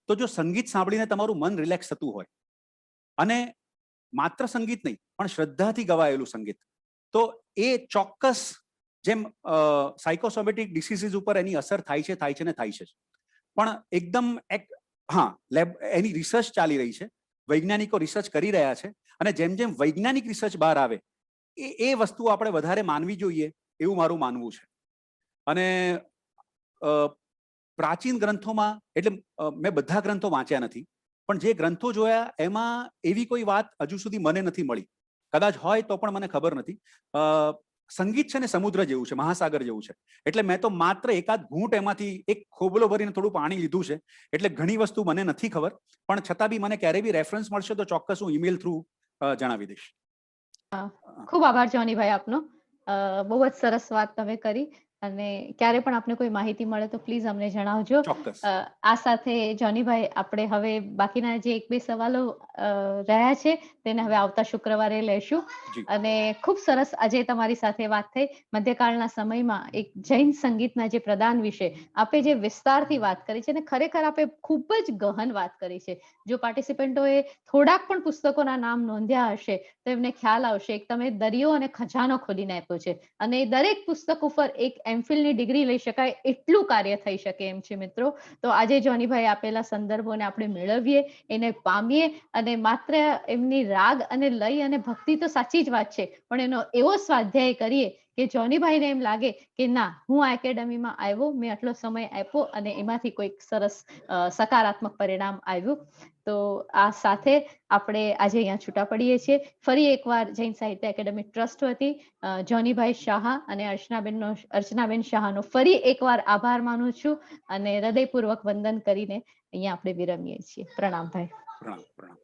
B: તો જો સંગીત સાંભળીને તમારું મન રિલેક્સ થતું હોય, અને માત્ર સંગીત નહીં પણ શ્રદ્ધાથી ગવાયેલું સંગીત, તો એ ચોક્કસ જેમ સાયકોસોમેટિક ડિસીઝીસ ઉપર એની અસર થાય છે ને થાય છે. પણ એકદમ એની રિસર્ચ ચાલી રહી છે, વૈજ્ઞાનિકો રિસર્ચ કરી રહ્યા છે, અને જેમ જેમ વૈજ્ઞાનિક રિસર્ચ બહાર આવે એ વસ્તુ આપણે વધારે માનવી જોઈએ એવું મારું માનવું છે. અને પ્રાચીન ગ્રંથોમાં, એટલે મેં બધા ગ્રંથો વાંચ્યા નથી, પણ જે ગ્રંથો જોયા એમાં એવી કોઈ વાત હજુ સુધી મને નથી મળી. કદાચ હોય તો પણ મને ખબર નથી. સંગીત છે ને સમુદ્ર જેવું છે, મહાસાગર જેવું છે. એટલે મેં તો માત્ર એકાદ ઘૂંટ એમાંથી એક ખોબલો ભરીને થોડું પાણી લીધું છે. એટલે ઘણી વસ્તુ મને નથી ખબર, પણ છતાં બી મને ક્યારેય બી રેફરન્સ મળશે તો ચોક્કસ હું ઈમેલ થ્રુ જણાવી દઈશ.
A: ખૂબ આભાર જોનીભાઈ આપનો. બહુ જ સરસ વાત તમે કરી. અને ક્યારે પણ આપને કોઈ માહિતી મળે તો પ્લીઝ અમને જણાવજો.
B: ચોક્કસ.
A: આ સાથે જોનીભાઈ આપણે હવે બાકીના જે 1-2 સવાલો રહ્યા છે તેને હવે આવતા શુક્રવારે લેશું.
B: જી.
A: અને ખૂબ સરસ આજે તમારી સાથે વાત થઈ. મધ્યકાળના સમયમાં એક જૈન સંગીતના જે પ્રદાન વિશે આપે જે વિસ્તારથી વાત કરી છે અને ખરેખર આપે ખૂબ જ ગહન વાત કરી છે. જો પાર્ટિસિપન્ટોએ થોડાક પણ પુસ્તકોના નામ નોંધ્યા હશે તો એમને ખ્યાલ આવશે કે તમે દરિયો અને ખજાનો ખોલીને આપ્યો છે અને દરેક પુસ્તક ઉપર એક એમફિલની ડિગ્રી લઈ શકાય એટલું કાર્ય થઈ શકે એમ છે મિત્રો. તો આજે જોનીભાઈ આપેલા સંદર્ભોને આપણે મેળવીએ, એને પામીએ અને માત્ર એમની રાગ અને લય અને ભક્તિ તો સાચી જ વાત છે, પણ એનો એવો સ્વાધ્યાય કરીએ કે જોનીભાઈને એમ લાગે કે ના, હું આ એકેડમીમાં આવ્યો, મેં આટલો સમય આપ્યો અને એમાંથી કોઈક સરસ સકારાત્મક પરિણામ આવ્યું. તો આ સાથે આપણે આજે અહીંયા છૂટા પડીએ છીએ. ફરી એકવાર જૈન સાહિત્ય એકેડમી ટ્રસ્ટ વતી જોનીભાઈ શાહ અને અર્ચનાબેન શાહનો ફરી એકવાર આભાર માનું છું અને હૃદયપૂર્વક વંદન કરીને અહીંયા આપણે વિરમીએ છીએ. પ્રણામ ભાઈ.
B: પ્રણામ.